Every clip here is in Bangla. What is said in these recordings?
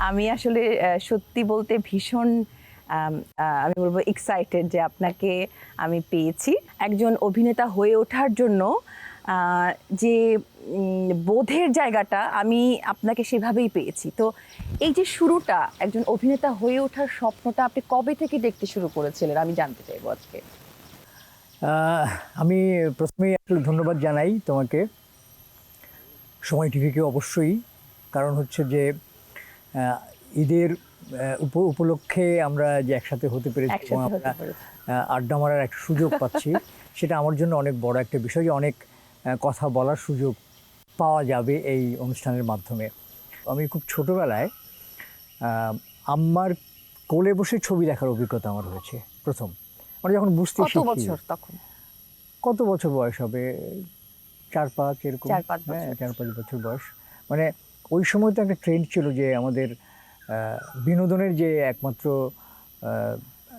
আমি আসলে সত্যি বলতে ভীষণ আমি বলবো এক্সাইটেড যে আপনাকে আমি পেয়েছি। একজন অভিনেতা হয়ে ওঠার জন্য আহ, যে বোধের জায়গাটা আমি আপনাকে সেভাবেই পেয়েছি। তো এই যে শুরুটা, একজন অভিনেতা হয়ে ওঠার স্বপ্নটা আপনি কবে থেকে দেখতে শুরু করেছিলেন আমি জানতে চাইবো আজকে। আহ, আমি প্রথমেই আসলে ধন্যবাদ জানাই তোমাকে, সময় টিভিকে অবশ্যই। কারণ হচ্ছে যে ঈদের উপলক্ষে আমরা যে একসাথে হতে পেরেছি এবং একসাথে হতে আমরা পেরেছি। আড্ডা মারার একটা সুযোগ পাচ্ছি, সেটা আমার জন্য অনেক বড় একটা বিষয় যে অনেক কথা বলার সুযোগ পাওয়া যাবে এই অনুষ্ঠানের মাধ্যমে। আমি খুব ছোটোবেলায় আম্মার কোলে বসে ছবি দেখার অভিজ্ঞতা আমার হয়েছে প্রথম, মানে যখন বুঝতে কত শিখি। বছর তখন? কত বছর বয়স হবে, 4-5 এরকম। 4-5 হ্যাঁ, বছর। 4-5 বছর বয়স। মানে ওই সময় তো একটা ট্রেন্ড ছিল যে আমাদের বিনোদনের যে একমাত্র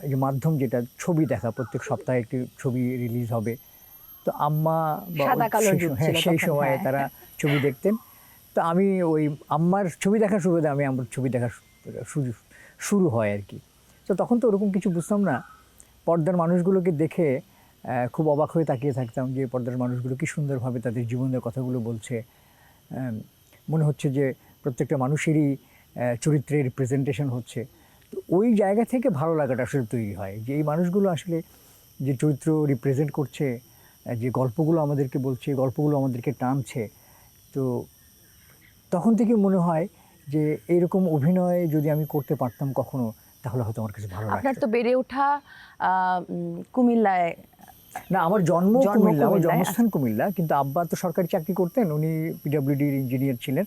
এই যে মাধ্যম, যেটা ছবি দেখা, প্রত্যেক সপ্তাহে একটি ছবি রিলিজ হবে। তো আম্মা বা সাদা কালোর যুগ হ্যাঁ, ছিল সেই তখন, সময়ে হ্যাঁ। তারা ছবি দেখতেন। তো আমি ওই আম্মার ছবি দেখার সুবাদে আমি আমার ছবি দেখা শুরু শুরু হয় আর কি। তো তখন তো ওরকম কিছু বুঝতাম না। পর্দার মানুষগুলোকে দেখে খুব অবাক হয়ে তাকিয়ে থাকতাম যে পর্দার মানুষগুলো কী সুন্দরভাবে তাদের জীবনের কথাগুলো বলছে। মনে হচ্ছে যে প্রত্যেকটা মানুষেরই চরিত্রের রিপ্রেজেন্টেশন হচ্ছে। তো ওই জায়গা থেকে ভালো লাগাটা আসলে তৈরি হয় যে এই মানুষগুলো আসলে যে চরিত্র রিপ্রেজেন্ট করছে, যে গল্পগুলো আমাদেরকে বলছে, গল্পগুলো আমাদেরকে টানছে। তো তখন থেকে মনে হয় যে এইরকম অভিনয় যদি আমি করতে পারতাম কখনো, তাহলে হয়তো আমার কাছে ভালো আপনার লাগতো। তো বেড়ে ওঠা কুমিল্লায়। না, আমার জন্ম কুমিল্লা, আমার কুমিল্লায়, জন্মস্থান আচ্ছা। কুমিল্লা, কিন্তু আব্বা তো সরকারি চাকরি করতেন, উনি পিডব্লিউডির ইঞ্জিনিয়ার ছিলেন।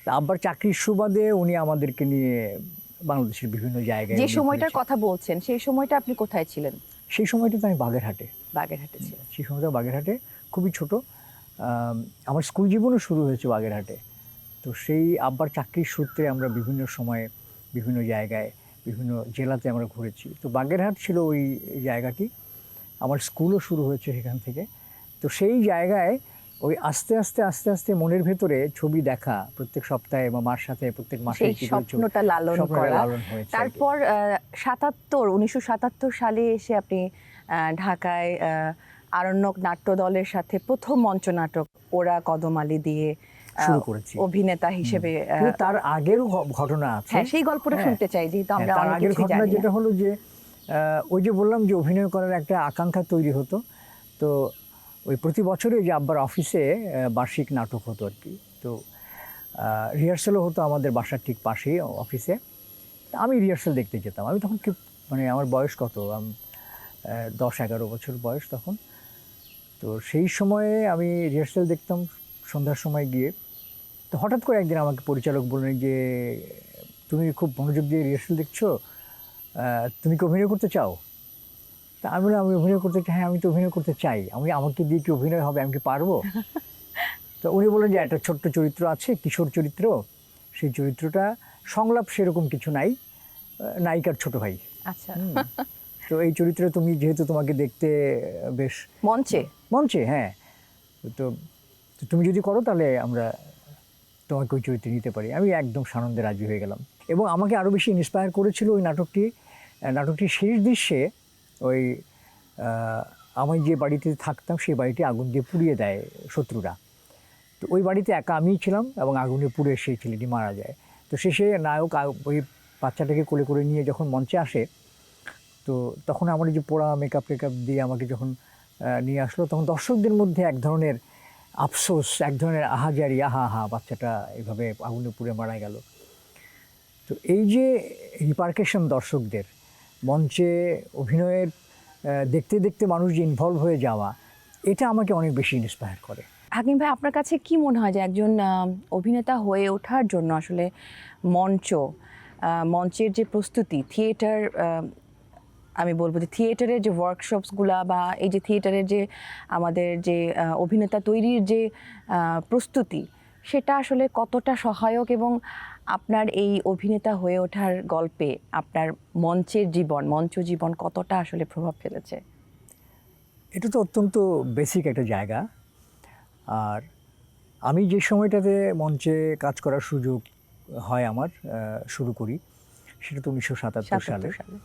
তা আব্বার চাকরির সুবাদে উনি আমাদেরকে নিয়ে বাংলাদেশের বিভিন্ন জায়গায় যে উনি সময়টার ঘুরেছেন। কথা বলছেন সেই সময়টা আপনি কোথায় ছিলেন? সেই সময়টাতে আমি বাগেরহাটে। বাগেরহাটে ছিলেন। সেই সময়টা বাগেরহাটে, খুবই ছোট। আমার স্কুল জীবনও শুরু হয়েছে বাগেরহাটে। তো সেই আব্বার চাকরির সূত্রে আমরা বিভিন্ন সময়ে বিভিন্ন জায়গায় বিভিন্ন জেলাতে আমরা ঘুরেছি। তো বাগেরহাট ছিল ওই জায়গাটি। আমার স্কুলও শুরু হয়েছে সেখান থেকে। তো সেই জায়গায় ওই আস্তে আস্তে আস্তে আস্তে মনের ভেতরে ছবি দেখা, প্রত্যেক সপ্তাহে বা মার সাথে প্রত্যেক মাসে সেই একটি করে ছবি, স্বপ্নটা লালন স্বপ্নটা করা। লালন হয়েছে আর কি। তারপর 1977 সালে এসে আপনি ঢাকায় আরণ্যক নাট্য দলের সাথে প্রথম মঞ্চনাটক ওরা কদমালি দিয়ে শুরু করেছি। অভিনেতা হিসেবে কিন্তু তার আগেরও ঘটনা আছে। হ্যাঁ, সেই গল্পটা হ্যাঁ, শুনতে চাই, যেহেতু হ্যাঁ, আমরা তার অনেক আগের কিছুই ঘটনা জানি না। যেটা হলো যে ওই যে বললাম যে অভিনয় করার একটা আকাঙ্ক্ষা তৈরি হতো। তো ওই প্রতি বছরে যে আব্বার অফিসে বার্ষিক নাটক হতো আর কি। তো রিহার্সালও হতো আমাদের বাসার ঠিক পাশেই অফিসে। তা আমি রিহার্সাল দেখতে যেতাম। আমি তখন কি, মানে আমার বয়স কত, 10-11 বছর বয়স তখন। তো সেই সময়ে আমি রিহার্সাল দেখতাম সন্ধ্যার সময় গিয়ে। তো হঠাৎ করে একদিন আমাকে পরিচালক বললেন যে, তুমি খুব মনোযোগ দিয়ে রিহার্সাল দেখছো, তুমি কি অভিনয় করতে চাও? তা আমি বললাম, আমি অভিনয় করতে চাই। হ্যাঁ, আমি তো অভিনয় করতে চাই। আমাকে দিয়ে কি অভিনয় হবে, আমি কি পারবো? তো উনি বললেন যে একটা ছোট্ট চরিত্র আছে, কিশোর চরিত্র। সেই চরিত্রটা সংলাপ সেরকম কিছু নাই, নায়িকার ছোট ভাই। আচ্ছা। তো এই চরিত্রে তুমি, যেহেতু তোমাকে দেখতে বেশ মঞ্চে। মঞ্চে, হ্যাঁ, তো তো তুমি যদি করো তাহলে আমরা তোমাকে ওই চরিত্রে নিতে পারি। আমি একদম সানন্দে রাজি হয়ে গেলাম। এবং আমাকে আরও বেশি ইন্সপায়ার করেছিল ওই নাটকটির শেষ দৃশ্যে ওই আমি যে বাড়িতে থাকতাম সেই বাড়িটি আগুন দিয়ে পুড়িয়ে দেয় শত্রুরা। তো ওই বাড়িতে একা আমিই ছিলাম এবং আগুনে পুড়ে সেই ছেলেটি মারা যায়। তো শেষে নায়ক ওই বাচ্চাটাকে কোলে করে নিয়ে যখন মঞ্চে আসে, তো তখন আমার এই যে পোড়া মেকআপ টেকআপ দিয়ে আমাকে যখন নিয়ে আসলো, তখন দর্শকদের মধ্যে এক ধরনের আফসোস, এক ধরনের আহাজারি, আহা আহা, বাচ্চাটা এভাবে আগুনে পুড়ে মারা গেল। তো এই যে রিপারকেশন দর্শকদের, মঞ্চে অভিনয়ের দেখতে দেখতে মানুষ যে ইনভলভ হয়ে যাওয়া, এটা আমাকে অনেক বেশি ইন্সপায়ার করে। হাকিম ভাই, আপনার কাছে কি মনে হয় যে একজন অভিনেতা হয়ে ওঠার জন্য আসলে মঞ্চের যে প্রস্তুতি, থিয়েটার, আমি বলবো যে থিয়েটারের যে ওয়ার্কশপসগুলা বা এই যে থিয়েটারের যে আমাদের যে অভিনেতা তৈরির যে প্রস্তুতি, সেটা আসলে কতটা সহায়ক এবং আপনার এই অভিনেতা হয়ে ওঠার গল্পে আপনার মঞ্চ জীবন কতটা আসলে প্রভাব ফেলেছে? এটা তো অত্যন্ত বেসিক একটা জায়গা। আর আমি যে সময়টাতে মঞ্চে কাজ করার সুযোগ হয় আমার, শুরু করি, সেটা তো 1977 সালে। 77 সালে।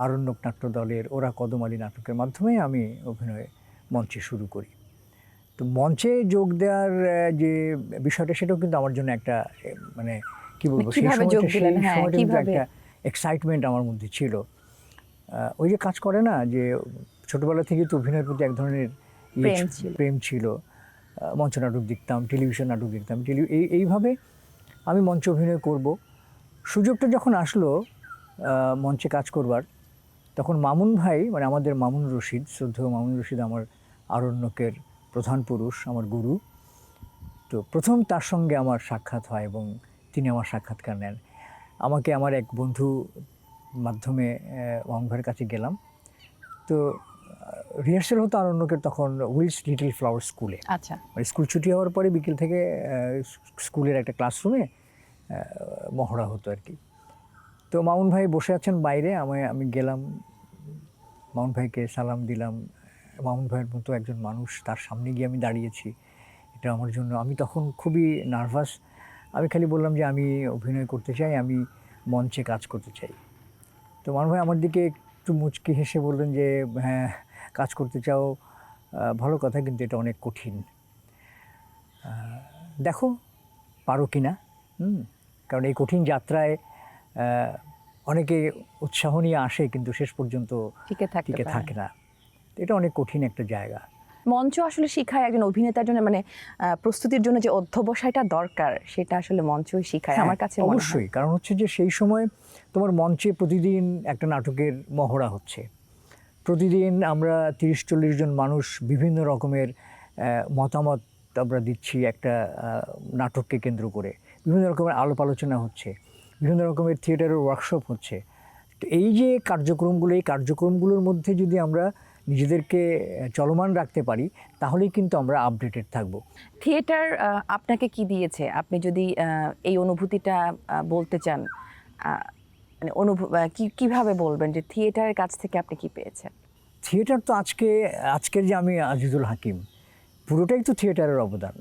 আরণ্যক নাট্য দলের ওরা কদমালী নাটকের মাধ্যমে আমি অভিনয় মঞ্চে শুরু করি। তো মঞ্চে যোগ দেওয়ার যে বিষয়টা, সেটাও কিন্তু আমার জন্য একটা মানে কি বলবো, সেই কিভাবে যোগ সময়টা দিলেন? হ্যাঁ, কিন্তু কিভাবে? একটা এক্সাইটমেন্ট আমার মধ্যে ছিল। ওই যে কাজ করে না, যে ছোটবেলা থেকে তো অভিনয়ের প্রতি এক ধরনের প্রেম ছিল। মঞ্চ নাটক দেখতাম, টেলিভিশন নাটক দেখতাম, এইভাবে আমি মঞ্চ অভিনয় করব। সুযোগটা যখন আসলো মঞ্চে কাজ করবার, তখন মামুন ভাই, মানে আমাদের মামুন রশিদ, শ্রদ্ধেয় মামুন রশিদ, আমার আরণ্যকের প্রধান পুরুষ, আমার গুরু। তো প্রথম তার সঙ্গে আমার সাক্ষাৎ হয় এবং তিনি আমার সাক্ষাৎকার নেন। আমাকে আমার এক বন্ধু মাধ্যমে মামুন ভাইয়ের কাছে গেলাম। তো রিহার্সেল হতো আরণ্যকের তখন উইলস লিটল ফ্লাওয়ার স্কুলে। আচ্ছা। মানে স্কুল ছুটি হওয়ার পরে বিকেল থেকে স্কুলের একটা ক্লাসরুমে মহড়া হতো আর কি। তো মামুন ভাই বসে আছেন বাইরে, আমি গেলাম, মামুন ভাইকে সালাম দিলাম। মামুন ভাইয়ের মতো একজন মানুষ, তার সামনে গিয়ে আমি দাঁড়িয়েছি, এটা আমার জন্য, আমি তখন খুবই নার্ভাস। আমি খালি বললাম যে আমি অভিনয় করতে চাই, আমি মঞ্চে কাজ করতে চাই। তো মামুন ভাই আমার দিকে একটু মুচকি হেসে বললেন যে হ্যাঁ, কাজ করতে চাও, ভালো কথা, কিন্তু এটা অনেক কঠিন, দেখো পারো কি না। কারণ এই কঠিন যাত্রায় অনেকে উৎসাহ নিয়ে আসে, কিন্তু শেষ পর্যন্ত টিকে থাকে না। এটা অনেক কঠিন একটা জায়গা। মঞ্চ আসলে শিখায় একজন অভিনেতার জন্য, মানে প্রস্তুতির জন্য যে অধ্যবসায়টা দরকার, সেটা আসলে মঞ্চই শিখায় আমার কাছে মনে হয়। অবশ্যই, কারণ হচ্ছে যে সেই সময় তোমার মঞ্চে প্রতিদিন একটা নাটকের মহড়া হচ্ছে, প্রতিদিন আমরা 30-40 জন মানুষ বিভিন্ন রকমের মতামত আমরা দিচ্ছি একটা নাটককে কেন্দ্র করে, বিভিন্ন রকমের আলাপ আলোচনা হচ্ছে, বিভিন্ন রকমের থিয়েটারের ওয়ার্কশপ হচ্ছে। তো এই যে কার্যক্রমগুলো, এই কার্যক্রমগুলোর মধ্যে যদি আমরা নিজেদেরকে চলমান রাখতে পারি, তাহলেই কিন্তু আমরা আপডেটেড থাকব। থিয়েটার আপনাকে কি দিয়েছে? আপনি যদি এই অনুভূতিটা বলতে চান, মানে কিভাবে বলবেন যে থিয়েটারের কাছ থেকে আপনি কি পেয়েছেন? থিয়েটার তো আজকের যে আমি আজিজুল হাকিম, পুরোটাই তো থিয়েটারের অবদান।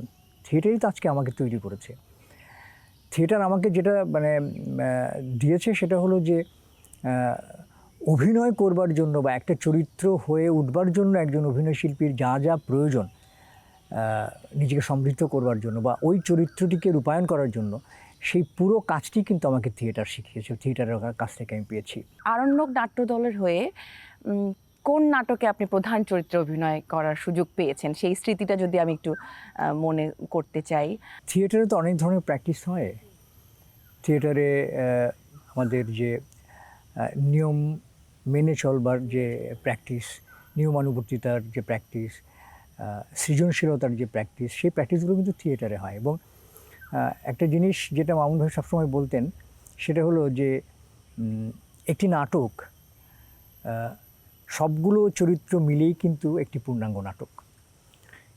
থিয়েটারই তো আজকে আমাকে তৈরি করেছে। থিয়েটার আমাকে যেটা মানে দিয়েছে, সেটা হলো যে অভিনয় করবার জন্য বা একটা চরিত্র হয়ে উঠবার জন্য একজন অভিনয় শিল্পীর যা যা প্রয়োজন, নিজেকে সমৃদ্ধ করবার জন্য বা ওই চরিত্রটিকে রূপায়ণ করার জন্য, সেই পুরো কাজটি কিন্তু আমাকে থিয়েটার শিখিয়েছে, থিয়েটারের কাছ থেকে আমি পেয়েছি। আরণ্যক নাট্য দলের হয়ে কোন নাটকে আপনি প্রধান চরিত্রে অভিনয় করার সুযোগ পেয়েছেন, সেই স্মৃতিটা যদি আমি একটু মনে করতে চাই। থিয়েটারে তো অনেক ধরনের প্র্যাকটিস হয়। থিয়েটারে আমাদের যে নিয়ম মেনে চলবার যে প্র্যাকটিস, নিয়মানুবর্তিতার যে প্র্যাকটিস, সৃজনশীলতার যে প্র্যাকটিস, সেই প্র্যাকটিসগুলো কিন্তু থিয়েটারে হয়। এবং একটা জিনিস যেটা মামুন ভাই সবসময় বলতেন, সেটা হলো যে একটি নাটক সবগুলো চরিত্র মিলেই কিন্তু একটি পূর্ণাঙ্গ নাটক।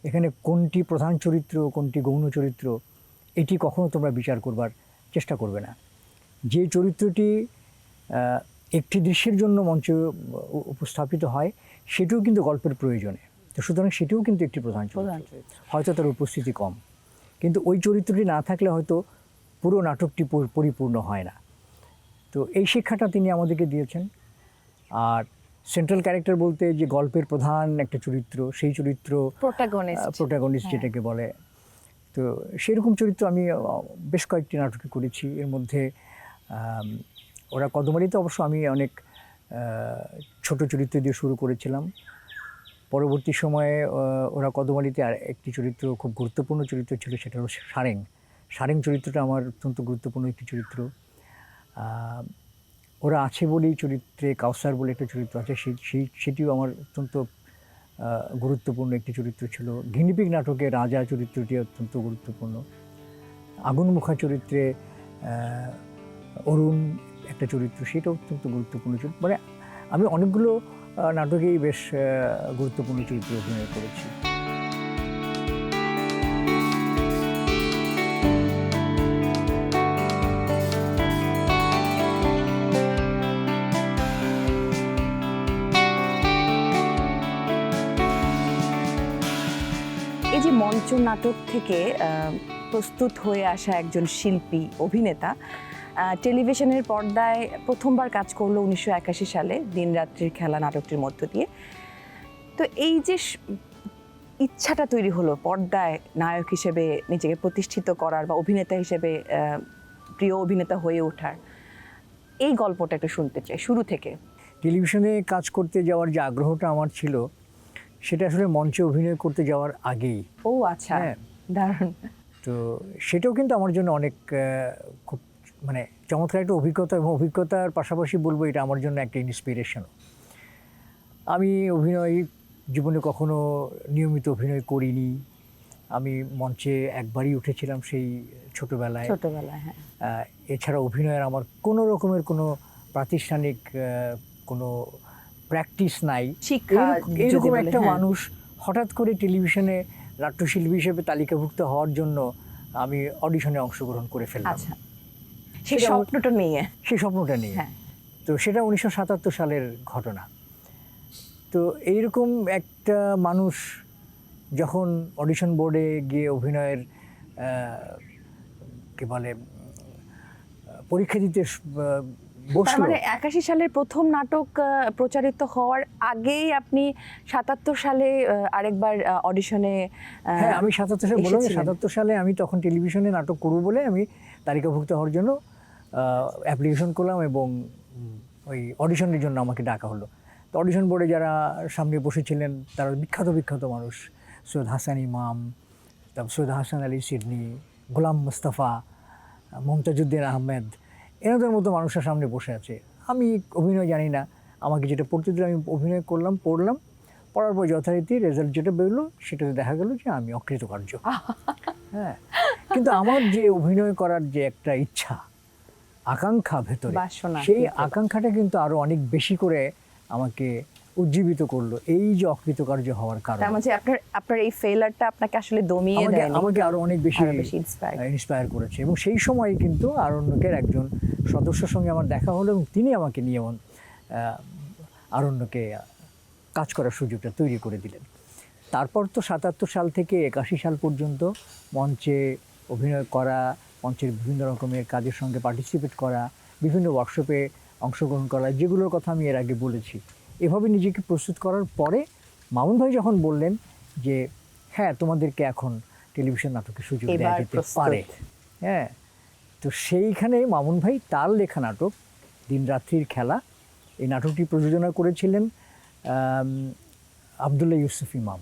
এখানে কোনটি প্রধান চরিত্র, কোনটি গৌণ চরিত্র, এটি কখনো তোমরা বিচার করবার চেষ্টা করবে না। যে চরিত্রটি একটি দৃশ্যের জন্য মঞ্চে উপস্থাপিত হয়, সেটিও কিন্তু গল্পের প্রয়োজনে, তো সুতরাং সেটিও কিন্তু একটি প্রধান চরিত্র। হয়তো তার উপস্থিতি কম, কিন্তু ওই চরিত্রটি না থাকলে হয়তো পুরো নাটকটি পরিপূর্ণ হয় না। তো এই শিক্ষাটা তিনি আমাদেরকে দিয়েছেন। আর সেন্ট্রাল ক্যারেক্টার বলতে যে গল্পের প্রধান একটা চরিত্র, সেই চরিত্র প্রোটাগনিস্ট যেটাকে বলে, তো সেরকম চরিত্র আমি বেশ কয়েকটি নাটকে করেছি। এর মধ্যে ওরা কদমালিতে অবশ্য আমি অনেক ছোট চরিত্র দিয়ে শুরু করেছিলাম। পরবর্তী সময়ে ওরা কদমালিতে আর একটি চরিত্র, খুব গুরুত্বপূর্ণ চরিত্র ছিল, সেটা হলো সারেং চরিত্রটা আমার অত্যন্ত গুরুত্বপূর্ণ একটি চরিত্র। ওরা আছে বলেই চরিত্রে কাউসার বলে একটা চরিত্র আছে, সেটিও আমার অত্যন্ত গুরুত্বপূর্ণ একটি চরিত্র ছিল। গিনিপিগ নাটকে রাজা চরিত্রটি অত্যন্ত গুরুত্বপূর্ণ। আগুনমুখা চরিত্রে অরুণ একটা চরিত্র, সেটা অত্যন্ত গুরুত্বপূর্ণ চরিত্র। মানে আমি অনেকগুলো নাটকেই বেশ গুরুত্বপূর্ণ চরিত্রে অভিনয় করেছি। এই যে মঞ্চ নাটক থেকে প্রস্তুত হয়ে আসা একজন শিল্পী অভিনেতা। টেলিভিশনের পর্দায় প্রথমবার কাজ করলো 1981 সালে দিনরাত্রির খেলা নাটকটির মধ্য দিয়ে। তো এই যে ইচ্ছাটা তৈরি হলো পর্দায় নায়ক হিসেবে নিজেকে প্রতিষ্ঠিত করার বা অভিনেতা হিসেবে প্রিয় অভিনেতা হয়ে ওঠার, এই গল্পটা একটু শুনতে চাই শুরু থেকে। টেলিভিশনে কাজ করতে যাওয়ার যে আগ্রহটা আমার ছিল সেটা আসলে মঞ্চে অভিনয় করতে যাওয়ার আগেই। ও আচ্ছা, হ্যাঁ। দারুণ। তো সেটাও কিন্তু আমার জন্য অনেক খুব মানে চমৎকার একটা অভিজ্ঞতা, এবং অভিজ্ঞতার পাশাপাশি বলবো এটা আমার জন্য একটা ইন্সপিরেশনও। আমি অভিনয় জীবনে কখনো নিয়মিত অভিনয় করিনি। আমি মঞ্চে একবারই উঠেছিলাম সেই ছোটোবেলায়। হ্যাঁ। এছাড়া অভিনয়ের আমার কোনো রকমের কোনো প্রাতিষ্ঠানিক কোনো প্র্যাকটিস নাই। শিক্ষা এরকম একটা মানুষ হঠাৎ করে টেলিভিশনে নাট্যশিল্পী হিসেবে তালিকাভুক্ত হওয়ার জন্য আমি অডিশনে অংশগ্রহণ করে ফেললাম। আচ্ছা, সেই স্বপ্নটা নিয়ে। হ্যাঁ। তো সেটা 1977 সালের ঘটনা। তো এইরকম একটা মানুষ যখন অডিশন বোর্ডে গিয়ে অভিনয়ের কি বলে পরীক্ষা দিতে বসলো। মানে 81 সালের প্রথম নাটক প্রচারিত হওয়ার আগেই আপনি 77 সালে আরেকবার অডিশনে। হ্যাঁ, আমি 77 সালে বললাম, 77 সালে আমি তখন টেলিভিশনে নাটক করব বলে আমি তালিকাভুক্ত হওয়ার জন্য অ্যাপ্লিকেশন করলাম, এবং ওই অডিশনের জন্য আমাকে ডাকা হলো। তো অডিশন বোর্ডে যারা সামনে বসেছিলেন তারা বিখ্যাত মানুষ, সৈয়দ হাসান ইমাম, তারপর সৈয়দ হাসান আলী সিডনি, গোলাম মুস্তাফা, মমতাজউদ্দিন আহমেদ, এনাদের মতো মানুষের সামনে বসে আছে। আমি অভিনয় জানি না, আমাকে যেটা পড়তে দিল আমি অভিনয় করলাম, পড়ার পর যথারীতি রেজাল্ট যেটা বেরোলো সেটাতে দেখা গেল যে আমি অকৃতকার্য। হ্যাঁ, কিন্তু আমার যে অভিনয় করার যে একটা ইচ্ছা, আকাঙ্ক্ষা ভেতরে, সেই আকাঙ্ক্ষাটা কিন্তু আরো অনেক বেশি করে আমাকে উজ্জীবিত করলো এই যে অকৃতকার্য হওয়ার কারণে। তার মানে আপনার এই ফেইলারটা আপনাকে আসলে দমিয়ে দেয়নি, আমাকে আরো অনেক বেশি ইন্সপায়ার করেছে। এবং সেই সময় কিন্তু আরণ্যকের একজন সদস্যের সঙ্গে আমার দেখা হলো, এবং তিনি আমাকে নিয়ে আরণ্যকে কাজ করার সুযোগটা তৈরি করে দিলেন। তারপর তো 77 সাল থেকে 81 সাল পর্যন্ত মঞ্চে অভিনয় করা, মঞ্চের বিভিন্ন রকমের কাজের সঙ্গে পার্টিসিপেট করা, বিভিন্ন ওয়ার্কশপে অংশগ্রহণ করা, যেগুলোর কথা আমি এর আগে বলেছি। এভাবে নিজেকে প্রস্তুত করার পরে মামুন ভাই যখন বললেন যে হ্যাঁ, তোমাদেরকে এখন টেলিভিশন নাটকের সুযোগ দেওয়া যেতে পারে, হ্যাঁ, তো সেইখানে মামুন ভাই তার লেখা নাটক দিনরাত্রির খেলা, এই নাটকটি প্রযোজনা করেছিলেন আবদুল্লাহ ইউসুফ ইমাম।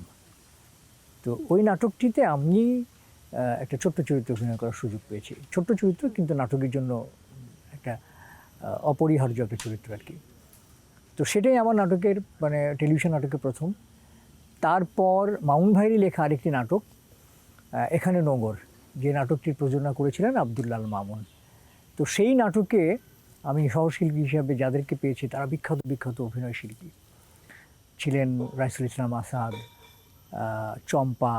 তো ওই নাটকটিতে আমি একটা ছোট্ট চরিত্রে অভিনয় করার সুযোগ পেয়েছি। ছোট্ট চরিত্র, কিন্তু নাটকের জন্য একটা অপরিহার্য একটা চরিত্র আর কি। তো সেটাই আমার নাটকের মানে টেলিভিশন নাটকের প্রথম। তারপর মামুন ভাইয়েরই লেখা আরেকটি নাটক এখানে নগর, যে নাটকটির প্রযোজনা করেছিলেন আবদুল্লাহ মামুন। তো সেই নাটকে আমি সহশিল্পী হিসাবে যাদেরকে পেয়েছি তারা বিখ্যাত অভিনয় শিল্পী ছিলেন। রাইসুল ইসলাম আসাদ, চম্পা,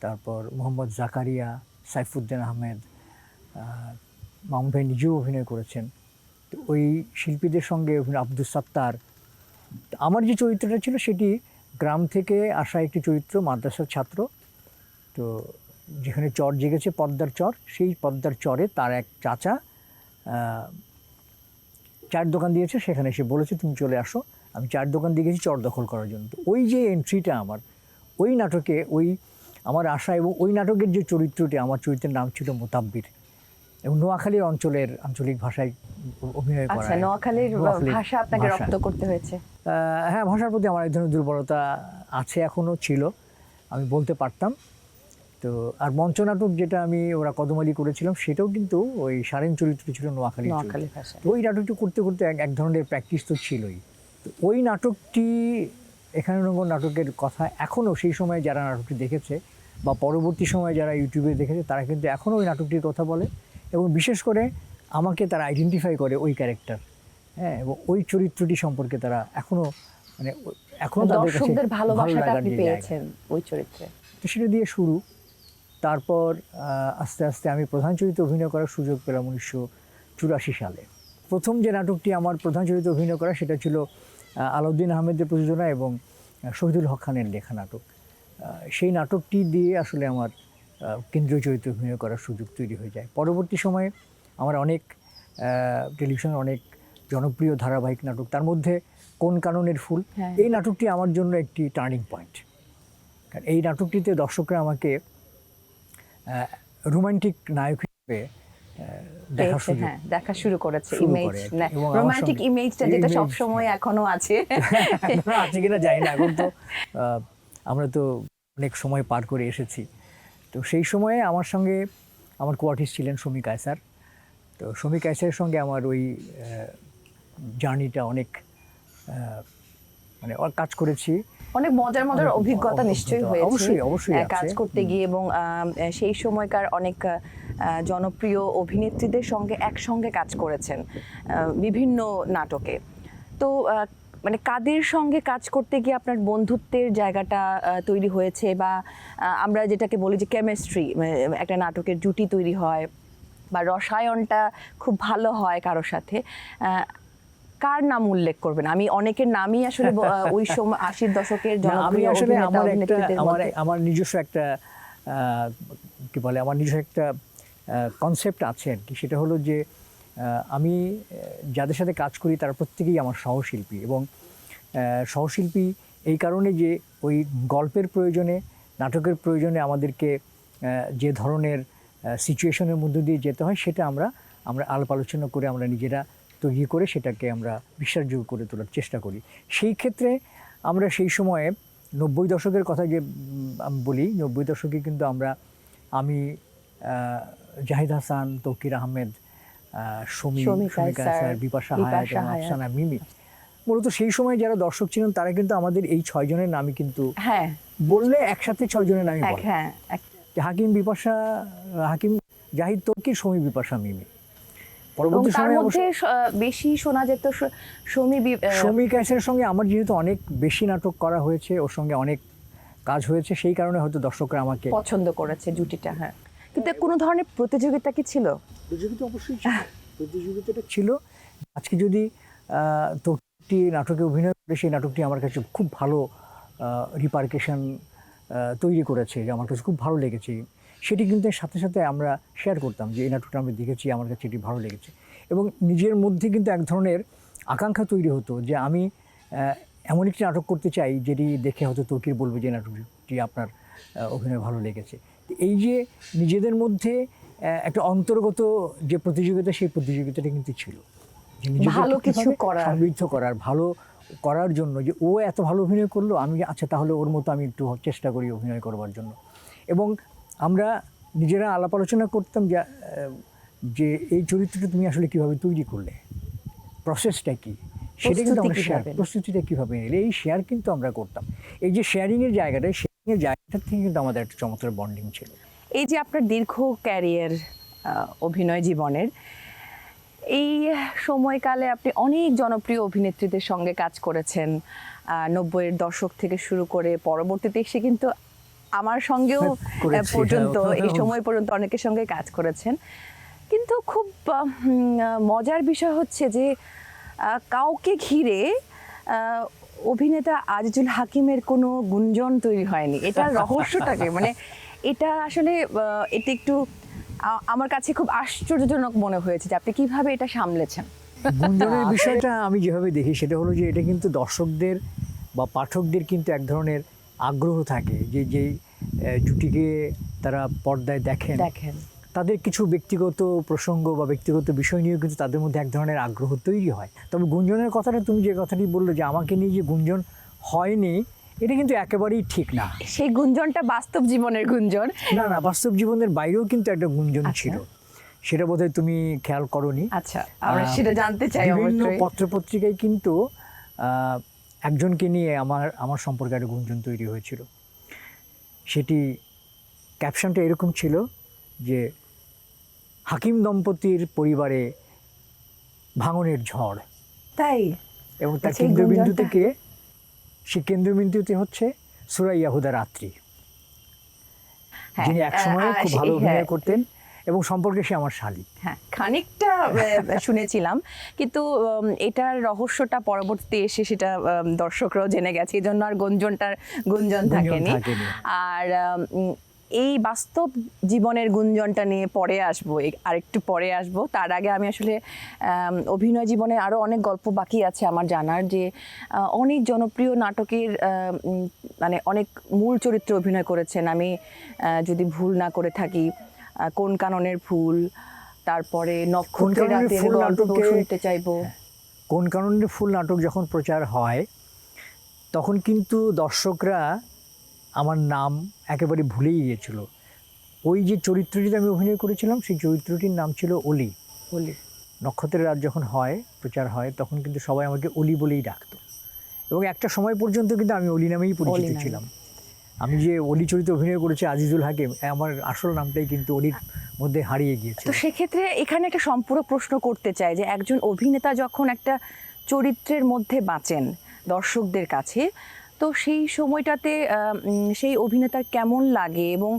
তারপর মোহাম্মদ জাকারিয়া, সাইফুদ্দিন আহমেদ, মামুন ভাই নিজেও অভিনয় করেছেন। তো ওই শিল্পীদের সঙ্গে আব্দুল সাত্তার। আমার যে চরিত্রটা ছিল সেটি গ্রাম থেকে আসা একটি চরিত্র, মাদ্রাসার ছাত্র। তো যেখানে চর জেগেছে, পদ্মার চর, সেই পদ্মার চরে তার এক চাচা চায়ের দোকান দিয়েছে, সেখানে এসে বলেছে তুমি চলে আসো, আমি চায়ের দোকান দিয়ে গেছি চর দখল করার জন্য। তো ওই যে এন্ট্রিটা আমার ওই নাটকে, ওই আমার আশা, এবং ওই নাটকের যে চরিত্রটি, আমার চরিত্রের নাম ছিল মোতাব্বির, এবং নোয়াখালীর অঞ্চলের আঞ্চলিক ভাষায় অভিনয় করা। আচ্ছা, নোয়াখালীর ভাষা আপনাকে রপ্ত করতে হয়েছে? হ্যাঁ, ভাষার প্রতি আমার এক ধরনের দুর্বলতা আছে, এখনও ছিল, আমি বলতে পারতাম। তো আর মঞ্চনাটক যেটা আমি ওরা কদমালি করেছিলাম সেটাও কিন্তু ওই সারেন চরিত্র ছিল নোয়াখালী ভাষা। তো ওই নাটকটি করতে করতে এক ধরনের প্র্যাকটিস তো ছিলই। তো ওই নাটকটি এখানে নগর নাটকের কথা এখনও সেই সময় যারা নাটকটি দেখেছে বা পরবর্তী সময়ে যারা ইউটিউবে দেখেছে তারা কিন্তু এখনও ওই নাটকটির কথা বলে, এবং বিশেষ করে আমাকে তারা আইডেন্টিফাই করে ওই ক্যারেক্টার, হ্যাঁ, এবং ওই চরিত্রটি সম্পর্কে তারা এখনও মানে এখনও দর্শকদের ভালোবাসাটা আপনি পেয়েছেন ওই চরিত্রে। তো সেটা দিয়ে শুরু। তারপর আস্তে আস্তে আমি প্রধান চরিত্রে অভিনয় করার সুযোগ পেলাম 1984 সালে। প্রথম যে নাটকটি আমার প্রধান চরিত্রে অভিনয় করা সেটা ছিল আলাউদ্দিন আহমেদের প্রযোজনা এবং শহীদুল হক খানের লেখা নাটক। সেই নাটকটি দিয়ে আসলে আমার কেন্দ্রীয় চরিত্রে অভিনয় করার সুযোগ তৈরি হয়ে যায়। পরবর্তী সময়ে আমার অনেক টেলিভিশন অনেক জনপ্রিয় ধারাবাহিক নাটক, তার মধ্যে কোন কাননের ফুল, হ্যাঁ। এই নাটকটি আমার জন্য একটি টার্নিং পয়েন্ট। কারণ এই নাটকটিতে দর্শকরা আমাকে রোমান্টিক নায়ক হিসেবে দেখা পেয়েছে, সুযোগ হ্যাঁ, দেখা শুরু করেছে শুরু ইমেজ, করে আর কি। এবং আমার রোমান্টিক সঙ্গে- ইমেজটা যেটা image, সবসময় এখনো আছে। আছে কিনা জানি না, এখন তো আমরা তো অনেক সময় পার করে এসেছি। তো সেই সময়ে আমার সঙ্গে আমার কো-আর্টিস্ট ছিলেন শমী কায়সার। তো শমী কায়সারের সঙ্গে আমার ওই জার্নিটা অনেক মানে কাজ করেছি। অনেক মজার মজার অনেক অভিজ্ঞতা নিশ্চয়ই হয়েছে অবশ্যই, অবশ্যই কাজ আছে। করতে গিয়ে, এবং সেই সময়কার অনেক জনপ্রিয় অভিনেত্রীদের সঙ্গে একসঙ্গে কাজ করেছেন বিভিন্ন নাটকে। তো মানে কাদের সঙ্গে কাজ করতে গিয়ে আপনার বন্ধুত্বের জায়গাটা তৈরি হয়েছে, বা আমরা যেটাকে বলি যে কেমিস্ট্রি, একটা নাটকের জুটি তৈরি হয় বা রসায়নটা খুব ভালো হয় কারোর সাথে, কার নাম উল্লেখ করবেন? আমি অনেকের নামই আসলে ওই সময় 80-র দশকের না, আমি জনপ্রিয় আসলে অভিনেতা আমার একটা অভিনেত্রীদের মধ্যে। আমার নিজস্ব একটা কি বলে, আমার নিজস্ব একটা কনসেপ্ট আছে আর কি। সেটা হলো যে আমি যাদের সাথে কাজ করি তারা প্রত্যেকেই আমার সহশিল্পী, এবং সহশিল্পী এই কারণে যে ওই গল্পের প্রয়োজনে, নাটকের প্রয়োজনে আমাদেরকে যে ধরনের সিচুয়েশনের মধ্য দিয়ে যেতে হয় সেটা আমরা আলাপ আলোচনা করে আমরা নিজেরা তৈরি করে সেটাকে আমরা বিশ্বাসযোগ্য করে তোলার চেষ্টা করি। সেই ক্ষেত্রে আমরা সেই সময়ে 90 দশকের কথা যে আমি বলি, 90 দশকে কিন্তু আমি জাহিদ হাসান, তৌকির আহমেদ, শমী কায়সার, বিপাশা হায়াত এবং আফসানা মিমি, মূলত সেই সময় যারা দর্শক ছিলেন তারা কিন্তু আমাদের এই 6 জনের নামই কিন্তু হ্যাঁ বললে একসাথে 6 জনের নামই বলে। হ্যাঁ, হাকিম, বিপাশা, হাকিম, জাহিদ, তৌকির, শমী, বিপাশা, মিমি। এবং পরবর্তী তার সময়ে মধ্যে বেশি শোনা যেত শমী কায়সারের সঙ্গে আমার যেহেতু অনেক বেশি নাটক করা হয়েছে, ওর সঙ্গে অনেক কাজ হয়েছে, সেই কারণে হয়তো দর্শকরা আমাকে পছন্দ করেছে জুটিটা। হ্যাঁ, কিন্তু কোনো ধরনের প্রতিযোগিতা কি ছিল? প্রতিযোগিতা অবশ্যই ছিল, প্রতিযোগিতাটা ছিল। আজকে যদি তৌকি নাটকে অভিনয় করে, সেই নাটকটি আমার কাছে খুব ভালো রিপারকেশন তৈরি করেছে, যে আমার কাছে খুব ভালো লেগেছে। সেটি কিন্তু সাথে সাথে আমরা শেয়ার করতাম যে এই নাটকটা আমি দেখেছি, আমার কাছে এটি ভালো লেগেছে। এবং নিজের মধ্যে কিন্তু এক ধরনের আকাঙ্ক্ষা তৈরি হতো যে আমি এমন একটি নাটক করতে চাই যেটি দেখে হয়তো তৌকির বলবে যে নাটকটি আপনার অভিনয় ভালো লেগেছে। এই যে নিজেদের মধ্যে একটা অন্তর্গত যে প্রতিযোগিতা, সেই প্রতিযোগিতাটা কিন্তু ছিল যে ভালো কিছু করার, সমৃদ্ধ করার, ভালো করার জন্য, যে ও এত ভালো অভিনয় করলো, আমি আচ্ছা তাহলে ওর মতো আমি একটু চেষ্টা করি অভিনয় করবার জন্য। এবং আমরা নিজেরা আলাপ আলোচনা করতাম যে এই চরিত্রটা তুমি আসলে কীভাবে তৈরি করলে, প্রসেসটা কী, সেটা কিন্তু আমরা শেয়ার, প্রস্তুতিটা কীভাবে নিলে, এই শেয়ার কিন্তু আমরা করতাম। এই যে শেয়ারিংয়ের জায়গাটা, শেয়ারিংয়ের জায়গাটা থেকে কিন্তু আমাদের একটা চমৎকার বন্ডিং ছিল। এই যে আপনার দীর্ঘ ক্যারিয়ার অভিনয় জীবনের, এই সময়কালে আপনি অনেক জনপ্রিয় অভিনেত্রীদের সঙ্গে কাজ করেছেন, 90-এর দশক থেকে শুরু করে পরবর্তীতে এসে কিন্তু আমার সঙ্গেও পর্যন্ত, এই সময় পর্যন্ত অনেকের সঙ্গে কাজ করেছেন। কিন্তু খুব মজার বিষয় হচ্ছে যে কাউকে ঘিরে অভিনেতা আজিজুল হাকিমের কোনো গুঞ্জন তৈরি হয়নি। এটার রহস্যটাকে, মানে এটা আসলে এটা একটু আমার কাছে খুব আশ্চর্যজনক মনে হয়েছে যে আপনি কিভাবে এটা সামলেছেন। গুঞ্জনের বিষয়টা আমি যেভাবে দেখি সেটা হলো যে এটা কিন্তু দর্শকদের বা পাঠকদের কিন্তু এক ধরনের আগ্রহ থাকে যে যেই জুটিকে তারা পর্দায় দেখেন, তাদের কিছু ব্যক্তিগত প্রসঙ্গ বা ব্যক্তিগত বিষয় নিয়েও কিন্তু তাদের মধ্যে এক ধরনের আগ্রহ তৈরি হয়। তবে গুঞ্জনের কথাটা তুমি যে কথাটি বললে যে আমাকে নিয়ে যে গুঞ্জন হয়নি, এটা কিন্তু একেবারেই ঠিক না। সেই গুঞ্জনটা বাস্তব জীবনের গুঞ্জন না, বাস্তব জীবনের বাইরেও কিন্তু একটা গুঞ্জন ছিল, সেটা বোধহয় তুমি খেয়াল করোনি। আচ্ছা, আমরা সেটা জানতে চাই। বিভিন্ন পত্রপত্রিকায় কিন্তু একজনকে নিয়ে আমার সম্পর্কে একটা গুঞ্জন তৈরি হয়েছিল। সেটি ক্যাপশনটা এরকম ছিল যে হাকিম দম্পতির পরিবারে ভাঙনের ঝড়। তাই? এবং তার কেন্দ্রবিন্দু থেকে, সেই কেন্দ্রবিন্দুতে হচ্ছে সুরাইয়া হুদা রাত্রি, যিনি একসময় খুব ভালো অভিনয় করতেন এবং সম্পর্কে সে আমার শালী। হ্যাঁ, খানিকটা শুনেছিলাম, কিন্তু এটার রহস্যটা পরবর্তীতে এসে সেটা দর্শকরাও জেনে গেছে, এই জন্য আর গুঞ্জন থাকেনি। আর এই বাস্তব জীবনের গুঞ্জনটা নিয়ে পরে আসবো, আরেকটু পরে আসবো। তার আগে আমি আসলে অভিনয় জীবনে আরও অনেক গল্প বাকি আছে আমার জানার, যে অনেক জনপ্রিয় নাটকের মানে অনেক মূল চরিত্রে অভিনয় করেছেন। আমি যদি ভুল না করে থাকি, কোন কাননের ফুল, তারপরে নক্ষত্রের রাতের গল্প শুনতে চাইবো। কোন কাননের ফুল নাটক যখন প্রচার হয় তখন কিন্তু দর্শকরা আমার নাম একেবারে ভুলেই গিয়েছিল। ওই যে চরিত্রটিতে আমি অভিনয় করেছিলাম সেই চরিত্রটির নাম ছিল অলি। অলি। নক্ষত্রের রাত যখন হয়, প্রচার হয়, তখন কিন্তু সবাই আমাকে অলি বলেই ডাকতো, এবং একটা সময় পর্যন্ত কিন্তু আমি অলি নামেই পরিচিত ছিলাম। আমি যে অলি চরিত্রে অভিনয় করেছি আজিজুল হাকিম, আমার আসল নামটাই কিন্তু অলির মধ্যে হারিয়ে গিয়েছে। তো সেক্ষেত্রে এখানে একটা সম্পূরক প্রশ্ন করতে চাই, যে একজন অভিনেতা যখন একটা চরিত্রের মধ্যে বাঁচেন দর্শকদের কাছে, তো সেই সময়টাতে সেই অভিনেতার কেমন লাগে, এবং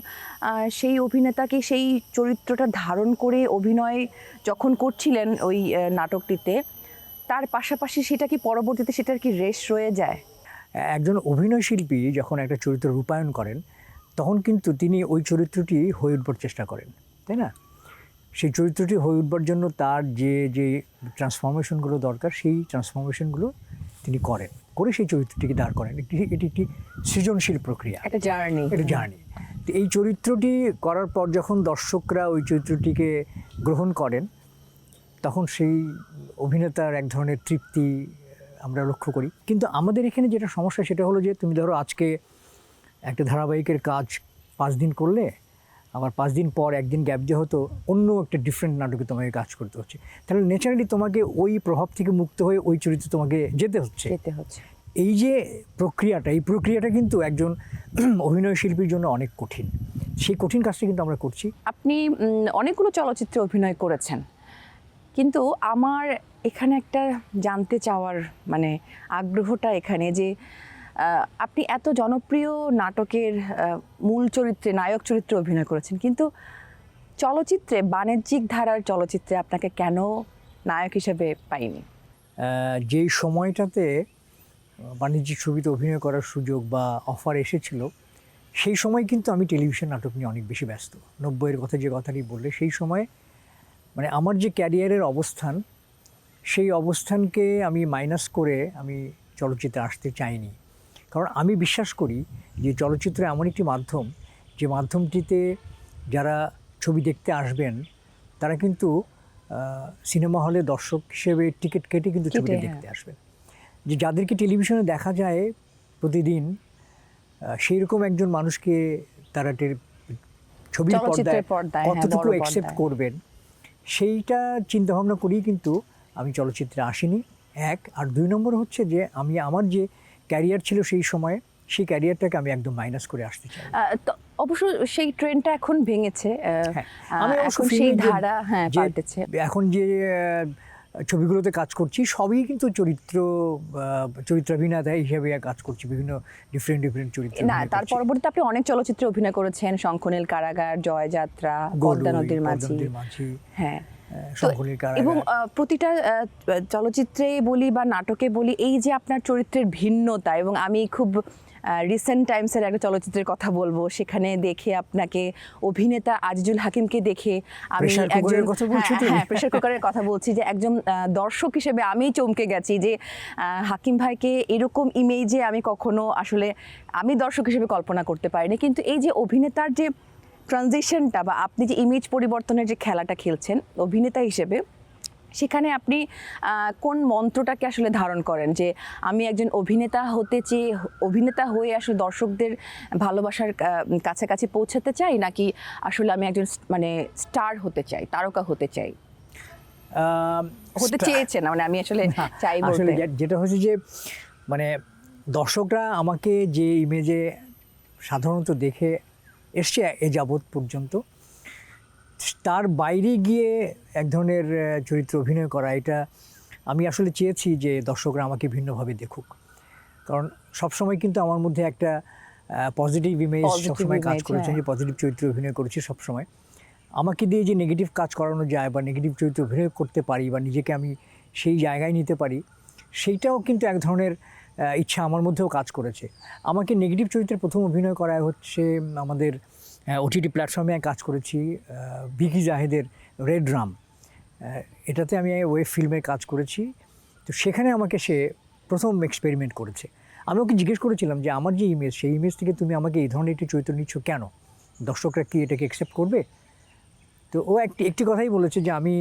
সেই অভিনেতাকে সেই চরিত্রটা ধারণ করে অভিনয় যখন করছিলেন ওই নাটকটিতে, তার পাশাপাশি সেটা কি পরবর্তীতে সেটার কি রেশ রয়ে যায়? একজন অভিনয় শিল্পী যখন একটা চরিত্র রূপায়ণ করেন তখন কিন্তু তিনি ওই চরিত্রটি হয়ে উঠবার চেষ্টা করেন, তাই না? সেই চরিত্রটি হয়ে উঠবার জন্য তার যে যে ট্রান্সফরমেশনগুলো দরকার সেই ট্রান্সফরমেশনগুলো তিনি করেন, করে সেই চরিত্রটিকে দাঁড় করেন। এটি একটি সৃজনশীল প্রক্রিয়া, একটা জার্নি। তো এই চরিত্রটি করার পর যখন দর্শকরা ওই চরিত্রটিকে গ্রহণ করেন তখন সেই অভিনেতার এক ধরনের তৃপ্তি আমরা লক্ষ্য করি। কিন্তু আমাদের এখানে যেটা সমস্যা সেটা হলো যে তুমি ধরো আজকে একটা ধারাবাহিকের কাজ 5 দিন করলে, আবার 5 দিন পর একদিন গ্যাপ দিয়ে হতো অন্য একটা ডিফারেন্ট নাটকে তোমাকে কাজ করতে হচ্ছে, তাহলে ন্যাচারালি তোমাকে ওই প্রভাব থেকে মুক্ত হয়ে ওই চরিত্রে তোমাকে যেতে হচ্ছে। এই যে প্রক্রিয়াটা, এই প্রক্রিয়াটা কিন্তু একজন অভিনয় শিল্পীর জন্য অনেক কঠিন। সেই কঠিন কাজটা কিন্তু আমরা করছি। আপনি অনেকগুলো চলচ্চিত্রে অভিনয় করেছেন, কিন্তু আমার এখানে একটা জানতে চাওয়ার মানে আগ্রহটা এখানে, যে আপনি এত জনপ্রিয় নাটকের মূল চরিত্রে, নায়ক চরিত্রে অভিনয় করেছেন, কিন্তু চলচ্চিত্রে, বাণিজ্যিক ধারার চলচ্চিত্রে আপনাকে কেন নায়ক হিসেবে পাইনি? যেই সময়টাতে বাণিজ্যিক ছবিতে অভিনয় করার সুযোগ বা অফার এসেছিল সেই সময় কিন্তু আমি টেলিভিশন নাটক নিয়ে অনেক বেশি ব্যস্ত। 90-এর কথা যে কথাটি বললে, সেই সময় মানে আমার যে ক্যারিয়ারের অবস্থান, সেই অবস্থানকে আমি মাইনাস করে আমি চলচ্চিত্রে আসতে চাইনি। কারণ আমি বিশ্বাস করি যে চলচ্চিত্র এমন একটি মাধ্যম, যে মাধ্যমটিতে যারা ছবি দেখতে আসবেন তারা কিন্তু সিনেমা হলে দর্শক হিসেবে টিকিট কেটে কিন্তু ছবিটা দেখতে আসবেন। যে যাদেরকে টেলিভিশনে দেখা যায় প্রতিদিন, সেই রকম একজন মানুষকে তারা ছবির পর্দায় কতটুকু অ্যাকসেপ্ট করবেন, সেইটা চিন্তাভাবনা করেই কিন্তু আমি চলচ্চিত্রে আসিনি, এক। আর 2 নম্বর হচ্ছে যে আমি আমার যে ক্যারিয়ার ছিল সেই সময়ে, সেই ক্যারিয়ারটাকে আমি একদম মাইনাস করে আসতে চাই। অবশ্য সেই ট্রেন্ডটা এখন ভেঙেছে, আমি এখন সেই ধারা পাল্টেছে। এখন যে ছবিগুলোতে কাজ করছি সবই কিন্তু চরিত্রাভিনেতা হিসেবে কাজ করছি, বিভিন্ন ডিফারেন্ট চরিত্র। না, তার পরবর্তীতে আপনি অনেক চলচ্চিত্রে অভিনয় করেছেন, শঙ্খনীল কারাগার, জয়যাত্রা, পদ্মা নদীর মাঝি। হ্যাঁ, এবং প্রতিটা চলচ্চিত্রে বলি বা নাটকে বলি, এই যে আপনার চরিত্রের ভিন্নতা, এবং আমি খুব রিসেন্ট টাইমসের একটা চলচ্চিত্রের কথা বলবো, সেখানে দেখে আপনাকে, অভিনেতা আজিজুল হাকিমকে দেখে আমি একজন, প্রেসার কুকারের কথা বলছি, যে একজন দর্শক হিসেবে আমি চমকে গেছি যে হাকিম ভাইকে এরকম ইমেজে আমি কখনো আসলে আমি দর্শক হিসেবে কল্পনা করতে পারিনি। কিন্তু এই যে অভিনেতার যে ট্রানজিশনটা, বা আপনি যে ইমেজ পরিবর্তনের যে খেলাটা খেলছেন অভিনেতা হিসেবে, সেখানে আপনি কোন মন্ত্রটাকে আসলে ধারণ করেন, যে আমি একজন অভিনেতা হতে চেয়ে অভিনেতা হয়ে আসলে দর্শকদের ভালোবাসার কাছাকাছি পৌঁছাতে চাই, নাকি আসলে আমি একজন মানে স্টার হতে চাই, তারকা হতে চাই? হতে চেয়েছেন মানে আমি আসলে চাই বলতে, যেটা হচ্ছে যে মানে দর্শকরা আমাকে যে ইমেজে সাধারণত দেখে এসছে এ যাবৎ পর্যন্ত, তার বাইরে গিয়ে এক ধরনের চরিত্র অভিনয় করা, এটা আমি আসলে চেয়েছি যে দর্শকরা আমাকে ভিন্নভাবে দেখুক। কারণ সবসময় কিন্তু আমার মধ্যে একটা পজিটিভ ইমেজ সবসময় কাজ করেছে, যে পজিটিভ চরিত্রে অভিনয় করেছি সবসময়। আমাকে দিয়ে যে নেগেটিভ কাজ করানো যায় বা নেগেটিভ চরিত্রে অভিনয় করতে পারি বা নিজেকে আমি সেই জায়গায় নিতে পারি, সেইটাও কিন্তু এক ধরনের ইচ্ছা আমার মধ্যেও কাজ করেছে। আমাকে নেগেটিভ চরিত্রে প্রথম অভিনয় করায় হচ্ছে আমাদের ওটিটি প্ল্যাটফর্মে কাজ করেছি, বিকি জাহেদের রেড ড্রাম, এটাতে আমি ওয়েব ফিল্মে কাজ করেছি। তো সেখানে আমাকে সে প্রথম এক্সপেরিমেন্ট করেছে। আমি ওকে জিজ্ঞেস করেছিলাম যে আমার যে ইমেজ, সেই ইমেজ থেকে তুমি আমাকে এই ধরনের একটি চরিত্র নিচ্ছ কেন, দর্শকরা কি এটাকে অ্যাকসেপ্ট করবে? তো ও একটি কথাই বলেছে যে আমি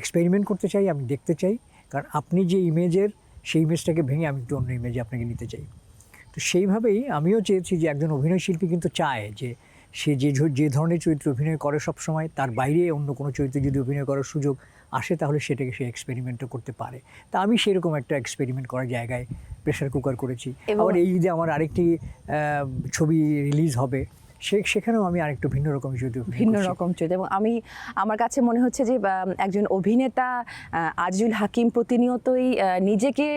এক্সপেরিমেন্ট করতে চাই, আমি দেখতে চাই, কারণ আপনি যে ইমেজের, সেই ইমেজটাকে ভেঙে আমি একটু অন্য ইমেজে আপনাকে নিতে চাই। তো সেইভাবেই আমিও চেয়েছি যে একজন অভিনয়শিল্পী কিন্তু চায় যে সে যে ধরনের চরিত্রে অভিনয় করে সবসময়, তার বাইরে অন্য কোনো চরিত্রে যদি অভিনয় করার সুযোগ আসে তাহলে সেটাকে সে এক্সপেরিমেন্টও করতে পারে। তা আমি সেরকম একটা এক্সপেরিমেন্ট করার জায়গায় প্রেশার কুকার করেছি। আবার এই ঈদে আমার আরেকটি ছবি রিলিজ হবে, সেখানেও আমি আরেকটু ভিন্ন রকম চরিত্র এবং আমার কাছে মনে হচ্ছে যে একজন অভিনেতা আজিজুল হাকিম প্রতিনিয়তই নিজেকে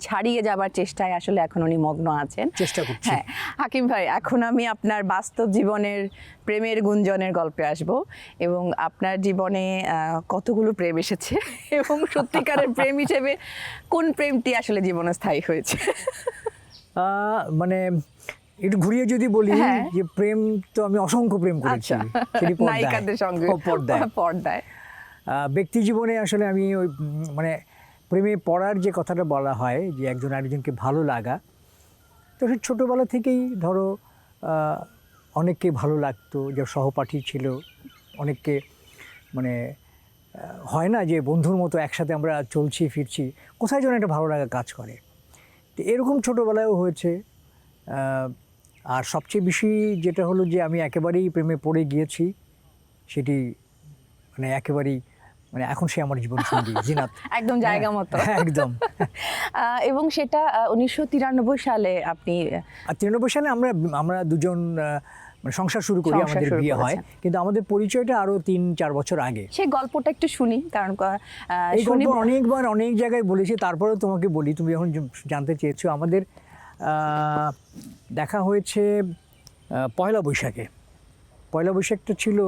ছাড়িয়ে যাবার চেষ্টায় আসলে এখন উনি মগ্ন আছেন, চেষ্টা করছি। হ্যাঁ হাকিম ভাই, এখন আমি আপনার বাস্তব জীবনের প্রেমের গুঞ্জনের গল্পে আসব এবং আপনার জীবনে কতগুলো প্রেম এসেছে এবং সত্যিকারের প্রেম হিসেবে কোন প্রেমটি আসলে জীবনে স্থায়ী হয়েছে? মানে একটু ঘুরিয়ে যদি বলি যে প্রেম তো আমি অসংখ্য প্রেম করেছি, নায়িকাদের সঙ্গে পর্দায়। ব্যক্তি জীবনে আসলে আমি ওই মানে প্রেমে পড়ার যে কথাটা বলা হয় যে একজন আরেকজনকে ভালো লাগা, তো সে ছোটোবেলা থেকেই ধরো অনেককে ভালো লাগতো, যে সহপাঠী ছিল, অনেককে মানে হয় না যে বন্ধুর মতো একসাথে আমরা চলছি ফিরছি, কোথায় যেন একটা ভালো লাগা কাজ করে। তো এরকম ছোটোবেলায়ও হয়েছে। আর সবচেয়ে বেশি যেটা হলো যে আমি একেবারেই প্রেমে পড়ে গিয়েছি, সেটি মানে একেবারেই মানে এখন সে আমার জীবন সঙ্গী জিনাত, একদম জায়গা মতো, একদম। এবং সেটা 1993 সালে আপনি, 93 সালে আমরা দুজন মানে সংসার শুরু করি, আমাদের বিয়ে হয়, কিন্তু আমাদের পরিচয়টা আরো 3-4 বছর আগে। সেই গল্পটা একটু শুনি, কারণ এই গল্প অনেকবার অনেক জায়গায় বলেছি, তারপরেও তোমাকে বলি, তুমি এখন জানতে চেয়েছো। আমাদের দেখা হয়েছে পয়লা বৈশাখে। পয়লা বৈশাখটা ছিল,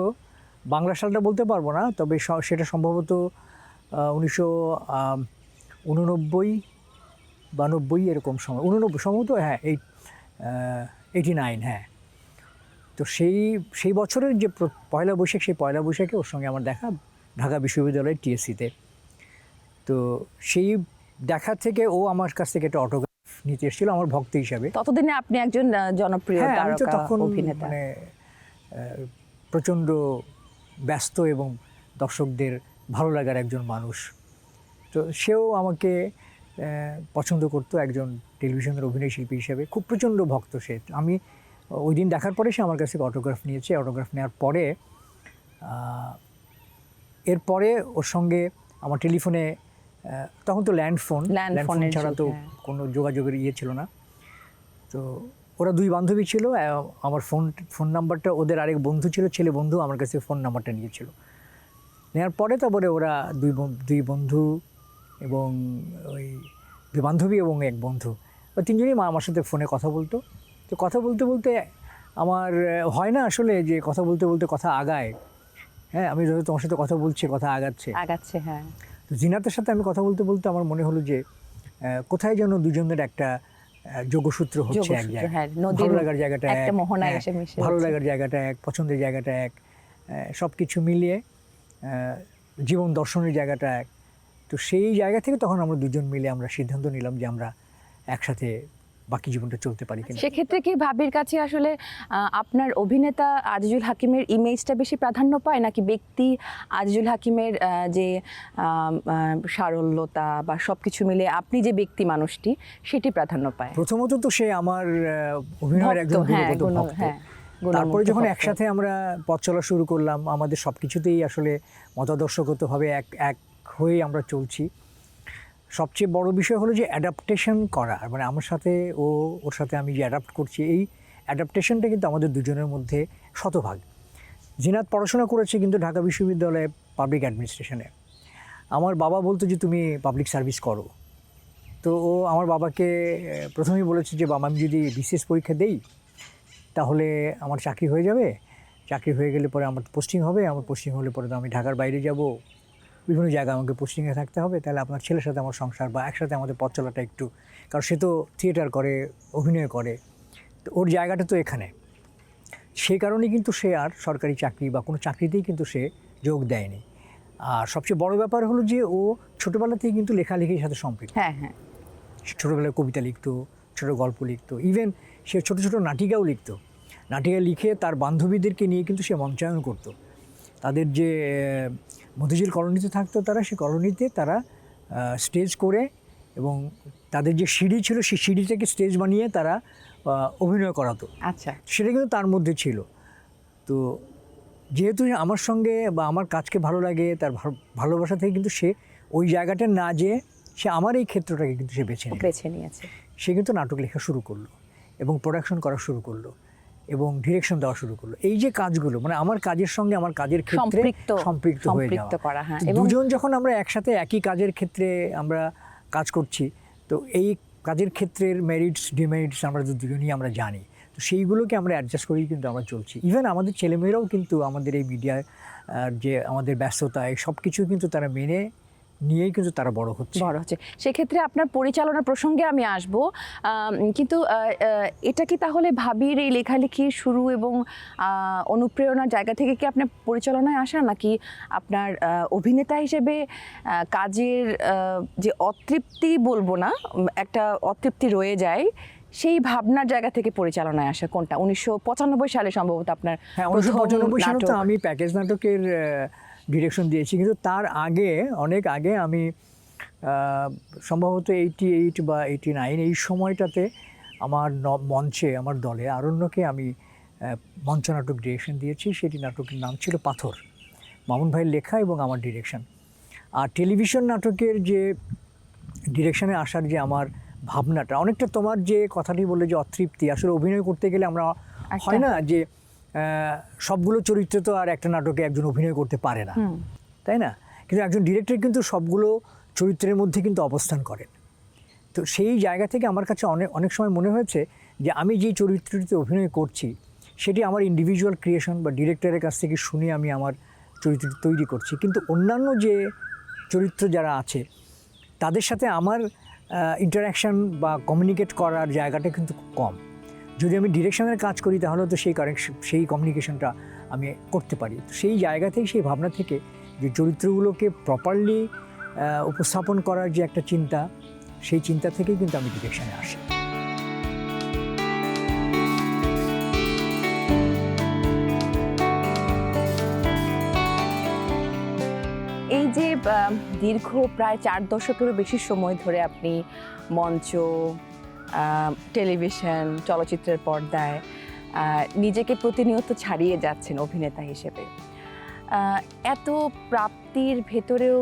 বাংলা সালটা বলতে পারবো না, তবে সেটা সম্ভবত 1989 বা 90 এরকম সময়, 89 সম্ভবত, হ্যাঁ 89, হ্যাঁ। তো সেই বছরের যে পয়লা বৈশাখ, সেই পয়লা বৈশাখে ওর সঙ্গে আমার দেখা ঢাকা বিশ্ববিদ্যালয়ের টিএসসিতে। তো সেই দেখা থেকে ও আমার কাছ থেকে একটা অটোগ্রাফ নিতে এসেছিল আমার ভক্ত হিসাবে। ততদিনে আপনি একজন জনপ্রিয় তারকা অভিনেতা, মানে প্রচণ্ড ব্যস্ত এবং দর্শকদের ভালো লাগার একজন মানুষ। তো সেও আমাকে পছন্দ করতো একজন টেলিভিশনের অভিনয় শিল্পী হিসেবে, খুব প্রচণ্ড ভক্ত সে। আমি ওই দিন দেখার পরে সে আমার কাছ থেকে অটোগ্রাফ নিয়েছে। অটোগ্রাফ নেওয়ার পরে এরপরে ওর সঙ্গে আমার টেলিফোনে, তখন তো ল্যান্ডফোন ছাড়া তো কোনো যোগাযোগের ছিল না। তো ওরা দুই বান্ধবী ছিল, আমার ফোন নাম্বারটা ওদের আরেক বন্ধু ছিল, ছেলে বন্ধু, আমার কাছে ফোন নাম্বারটা নিয়েছিল। নেওয়ার পরে তারপরে ওরা দুই বন্ধু এবং ওই দুই বান্ধবী এবং এক বন্ধু, ওই তিনজনই আমার সাথে ফোনে কথা বলতো। তো কথা বলতে বলতে আমার হয় না আসলে যে কথা বলতে বলতে কথা আগায়, হ্যাঁ, আমি যখন তোমার সাথে কথা বলছি কথা আগাচ্ছে, হ্যাঁ। তো জিনাতের সাথে আমি কথা বলতে বলতে আমার মনে হলো যে কোথায় যেন দুজনের একটা যোগসূত্র হচ্ছে, এক জায়গায় ভালো লাগার জায়গাটা এক, ভালো লাগার জায়গাটা এক, পছন্দের জায়গাটা এক, সব কিছু মিলিয়ে জীবন দর্শনের জায়গাটা এক। তো সেই জায়গা থেকে তখন আমরা দুজন মিলে আমরা সিদ্ধান্ত নিলাম যে আমরা একসাথে বাকি জীবনটা চলতে পারি কিনা। সেক্ষেত্রে কি ভাবির কাছে আসলে আপনার অভিনেতা আজিজুল হাকিমের ইমেজটা বেশি প্রাধান্য পায়, নাকি ব্যক্তি আজিজুল হাকিমের যে সারল্যতা বা সবকিছু মিলে আপনি যে ব্যক্তি মানুষটি সেটি প্রাধান্য পায়? প্রথমত তো সে আমার অভিনয়ের একজন গুণগত ভক্ত। তারপরে যখন একসাথে আমরা পথ চলা শুরু করলাম, আমাদের সব কিছুতেই আসলে মতাদর্শগতভাবে এক হয়ে আমরা চলছি। সবচেয়ে বড় বিষয় হলো যে অ্যাডাপ্টেশন করা, মানে আমার সাথে ওর সাথে আমি যে অ্যাডাপ্ট করছি, এই অ্যাডাপ্টেশনটা কিন্তু আমাদের দুজনের মধ্যে শতভাগ। জিনাত পড়াশোনা করেছে কিন্তু ঢাকা বিশ্ববিদ্যালয়ে পাবলিক অ্যাডমিনিস্ট্রেশনে। আমার বাবা বলতো যে তুমি পাবলিক সার্ভিস করো। তো ও আমার বাবাকে প্রথমেই বলেছে যে বাবা, আমি যদি বিসিএস পরীক্ষা দেই তাহলে আমার চাকরি হয়ে যাবে, চাকরি হয়ে গেলে পরে আমার পোস্টিং হবে, আমার পোস্টিং হলে পরে তো আমি ঢাকার বাইরে যাব, বিভিন্ন জায়গায় আমাকে পোস্টিংয়ে থাকতে হবে, তাহলে আপনার ছেলের সাথে আমার সংসার বা একসাথে আমাদের পথ চলাটা একটু, কারণ সে তো থিয়েটার করে, অভিনয় করে, তো ওর জায়গাটা তো এখানে। সেই কারণে কিন্তু সে আর সরকারি চাকরি বা কোনো চাকরিতেই কিন্তু সে যোগ দেয়নি। আর সবচেয়ে বড় ব্যাপার হলো যে ও ছোটোবেলা থেকে কিন্তু লেখালেখির সাথে সম্পৃক্ত। হ্যাঁ হ্যাঁ, ছোটোবেলায় কবিতা লিখতো, ছোটো গল্প লিখতো, ইভেন সে ছোটো ছোটো নাটিকাও লিখতো। নাটিকা লিখে তার বান্ধবীদেরকে নিয়ে কিন্তু সে মঞ্চায়ন করতো। তাদের যে মতিঝিল কলোনিতে থাকতো তারা, সেই কলোনিতে তারা স্টেজ করে এবং তাদের যে সিঁড়ি ছিল সেই সিঁড়ি থেকে স্টেজ বানিয়ে তারা অভিনয় করাতো। আচ্ছা, সেটা কিন্তু তার মধ্যে ছিল। তো যেহেতু আমার সঙ্গে বা আমার কাজকে ভালো লাগে, তার ভালোবাসা থেকে কিন্তু সে ওই জায়গাটা না যেয়ে সে আমার এই ক্ষেত্রটাকে কিন্তু সে বেছে নিয়েছে। সে কিন্তু নাটক লেখা শুরু করলো এবং প্রোডাকশন করা শুরু করলো এবং ডিরেকশন দেওয়া শুরু করলো। এই যে কাজগুলো মানে আমার কাজের সঙ্গে আমার কাজের ক্ষেত্রে সম্পৃক্ত হয়ে যাওয়া। হ্যাঁ, দুজন যখন আমরা একসাথে একই কাজের ক্ষেত্রে আমরা কাজ করছি, তো এই কাজের ক্ষেত্রের মেরিটস ডিমেরিটস আমরা দুজনই আমরা জানি। তো সেইগুলোকে আমরা অ্যাডজাস্ট করেই কিন্তু আমরা চলছি। ইভেন আমাদের ছেলেমেয়েরাও কিন্তু আমাদের এই মিডিয়ার যে আমাদের ব্যস্ততা এই সব কিছু কিন্তু তারা মেনে নিয়েই কিন্তু তারা বড় হচ্ছে। সেক্ষেত্রে আপনার পরিচালনা প্রসঙ্গে আমি আসব, কিন্তু এটা কি তাহলে ভাবির এই লেখালেখি শুরু এবং অনুপ্রেরণার জায়গা থেকে কি আপনার পরিচালনায় আসা, নাকি আপনার অভিনেতা হিসেবে কাজের যে অতৃপ্তি বলবো না, একটা অতৃপ্তি রয়ে যায়, সেই ভাবনার জায়গা থেকে পরিচালনায় আসা কোনটা? 1995 সালে সম্ভবত আপনার। হ্যাঁ, 1995 সালে তো আমি প্যাকেজ নাটকের ডিরেকশন দিয়েছি, কিন্তু তার আগে অনেক আগে আমি সম্ভবত 88 বা 89 এই সময়টাতে আমার মঞ্চে আমার দলে আরণ্যকে আমি মঞ্চ নাটক ডিরেকশন দিয়েছি। সেটি নাটকের নাম ছিল পাথর, মামুন ভাইয়ের লেখা এবং আমার ডিরেকশন। আর টেলিভিশন নাটকের যে ডিরেকশনে আসার যে আমার ভাবনাটা অনেকটা তোমার যে কথাটি বললে যে অতৃপ্তি, আসলে অভিনয় করতে গেলে আমরা হয় না যে সবগুলো চরিত্র তো আর একটা নাটকে একজন অভিনয় করতে পারে না, তাই না? কিন্তু একজন ডিরেক্টর কিন্তু সবগুলো চরিত্রের মধ্যে কিন্তু অবস্থান করেন। তো সেই জায়গা থেকে আমার কাছে অনেক সময় মনে হয়েছে যে আমি যেই চরিত্রটিতে অভিনয় করছি সেটি আমার ইন্ডিভিজুয়াল ক্রিয়েশন বা ডিরেক্টরের কাছ থেকে শুনে আমি আমার চরিত্রটি তৈরি করছি, কিন্তু অন্যান্য যে চরিত্র যারা আছে তাদের সাথে আমার ইন্টারাকশান বা কমিউনিকেট করার জায়গাটা কিন্তু খুব কম। যদি আমি ডিরেকশনের কাজ করি তাহলে তো সেই কমিউনিকেশনটা আমি করতে পারি। তো সেই জায়গা থেকে, সেই ভাবনা থেকে যে চরিত্রগুলোকে প্রপারলি উপস্থাপন করার যে একটা চিন্তা, সেই চিন্তা থেকেই কিন্তু আমি ডিরেকশনে আসি। এই যে দীর্ঘ প্রায় 4 দশকেরও বেশি সময় ধরে আপনি মঞ্চ, টেলিভিশন, চলচ্চিত্রের পর্দায় নিজেকে প্রতিনিয়ত ছাড়িয়ে যাচ্ছেন অভিনেতা হিসেবে, এত প্রাপ্তির ভেতরেও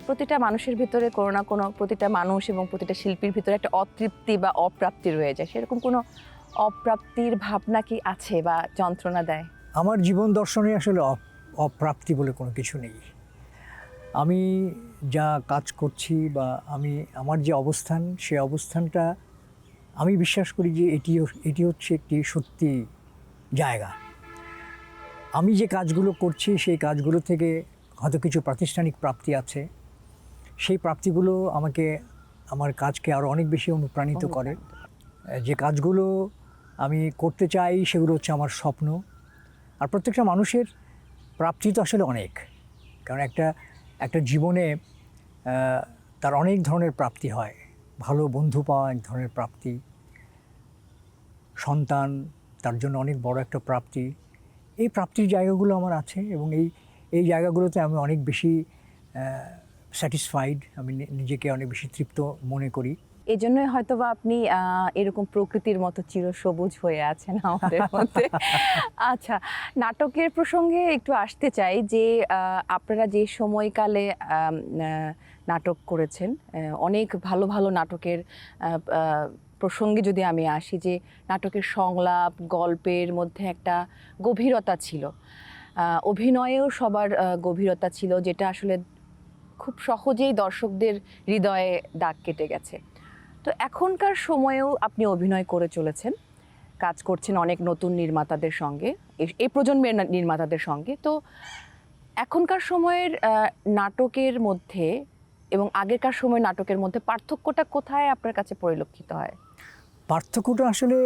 প্রতিটা মানুষের ভিতরে কোনো না কোনো, প্রতিটা মানুষ এবং প্রতিটা শিল্পীর ভিতরে একটা অতৃপ্তি বা অপ্রাপ্তি রয়ে যায়। সেরকম কোনো অপ্রাপ্তির ভাবনা কি আছে বা যন্ত্রণা দেয়? আমার জীবন দর্শনে আসলে অপ্রাপ্তি বলে কোনো কিছু নেই। আমি যা কাজ করছি বা আমার যে অবস্থান, সেই অবস্থানটা আমি বিশ্বাস করি যে এটি হচ্ছে একটি সত্যি জায়গা। আমি যে কাজগুলো করছি সেই কাজগুলো থেকে হয়তো কিছু প্রাতিষ্ঠানিক প্রাপ্তি আছে, সেই প্রাপ্তিগুলো আমাকে আমার কাজকে আরও অনেক বেশি অনুপ্রাণিত করে। যে কাজগুলো আমি করতে চাই সেগুলো হচ্ছে আমার স্বপ্ন। আর প্রত্যেকটা মানুষের প্রাপ্তি তো আসলে অনেক, কারণ একটা জীবনে তার অনেক ধরনের প্রাপ্তি হয়। ভালো বন্ধু পাওয়া এক ধরনের প্রাপ্তি, সন্তান তার জন্য অনেক বড় একটা প্রাপ্তি। এই প্রাপ্তির জায়গাগুলো আমার আছে এবং এই জায়গাগুলোতে আমি অনেক বেশি স্যাটিসফাইড, আমি নিজেকে অনেক বেশি তৃপ্ত মনে করি। এই জন্যই হয়তো বা আপনি এরকম প্রকৃতির মতো চিরসবুজ হয়ে আছেন আমাদের মধ্যে। আচ্ছা, নাটকের প্রসঙ্গে একটু আসতে চাই যে আপনারা যে সময়কালে নাটক করেছেন, অনেক ভালো ভালো নাটকের প্রসঙ্গে যদি আমি আসি, যে নাটকের সংলাপ, গল্পের মধ্যে একটা গভীরতা ছিল, অভিনয়েও সবার গভীরতা ছিল, যেটা আসলে খুব সহজেই দর্শকদের হৃদয়ে দাগ কেটে গেছে। তো এখনকার সময়েও আপনি অভিনয় করে চলেছেন, কাজ করছেন অনেক নতুন নির্মাতাদের সঙ্গে, এই প্রজন্মের নির্মাতাদের সঙ্গে। তো এখনকার সময়ের নাটকের মধ্যে এবং আগেকার সময়ের নাটকের মধ্যে পার্থক্যটা কোথায় আপনার কাছে পরিলক্ষিত হয়? পার্থক্যটা আসলে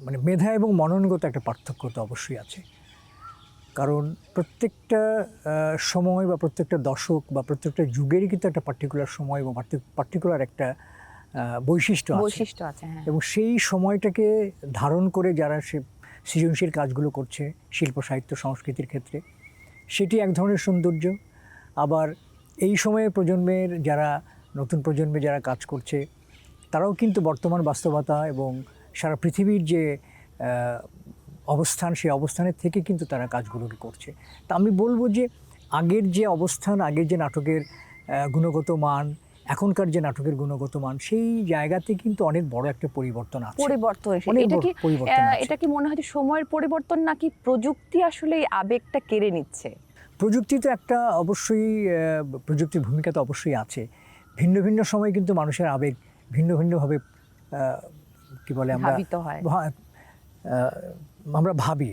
মানে মেধা এবং মননগত একটা পার্থক্য তো অবশ্যই আছে। কারণ প্রত্যেকটা সময় বা প্রত্যেকটা দশক বা প্রত্যেকটা যুগেরই কিন্তু একটা পার্টিকুলার সময় এবং পার্টিকুলার একটা বৈশিষ্ট্য আছে। হ্যাঁ। এবং সেই সময়টাকে ধারণ করে যারা সে সৃজনশীল কাজগুলো করছে শিল্প সাহিত্য সংস্কৃতির ক্ষেত্রে, সেটি এক ধরনের সৌন্দর্য। আবার এই সময়ে প্রজন্মের যারা নতুন প্রজন্মে যারা কাজ করছে তারাও কিন্তু বর্তমান বাস্তবতা এবং সারা পৃথিবীর যে অবস্থান, সেই অবস্থানের থেকে কিন্তু তারা কাজগুলোকে করছে। তা আমি বলবো যে আগের যে অবস্থান, আগের যে নাটকের গুণগত মান, এখনকার যে নাটকের গুণগত মান, সেই জায়গাতে কিন্তু অনেক বড় একটা পরিবর্তন আছে। এটা কি মনে হয় যে সময়ের পরিবর্তন নাকি প্রযুক্তি আসলে এই আবেগটা কেড়ে নিচ্ছে? প্রযুক্তি তো একটা অবশ্যই, প্রযুক্তির ভূমিকা তো অবশ্যই আছে। ভিন্ন ভিন্ন সময়ে কিন্তু মানুষের আবেগ ভিন্ন ভিন্নভাবে কি বলে আমরা ভাবি।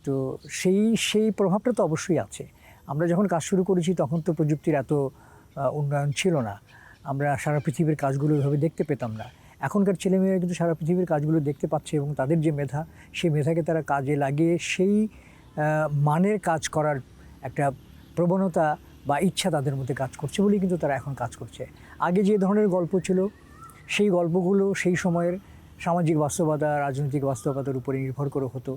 তো সেই প্রভাবটা তো অবশ্যই আছে। আমরা যখন কাজ শুরু করেছি তখন তো প্রযুক্তির এত উন্নয়ন ছিল না, আমরা সারা পৃথিবীর কাজগুলো এভাবে দেখতে পেতাম না। এখনকার ছেলেমেয়েরা কিন্তু সারা পৃথিবীর কাজগুলো দেখতে পাচ্ছে এবং তাদের যে মেধা, সেই মেধাকে তারা কাজে লাগিয়ে সেই মানের কাজ করার একটা প্রবণতা বা ইচ্ছা তাদের মধ্যে কাজ করছে বলেই কিন্তু তারা এখন কাজ করছে। আগে যে ধরনের গল্প ছিল সেই গল্পগুলো সেই সময়ের সামাজিক বাস্তবতা, রাজনৈতিক বাস্তবতার উপরে নির্ভর করে হতো,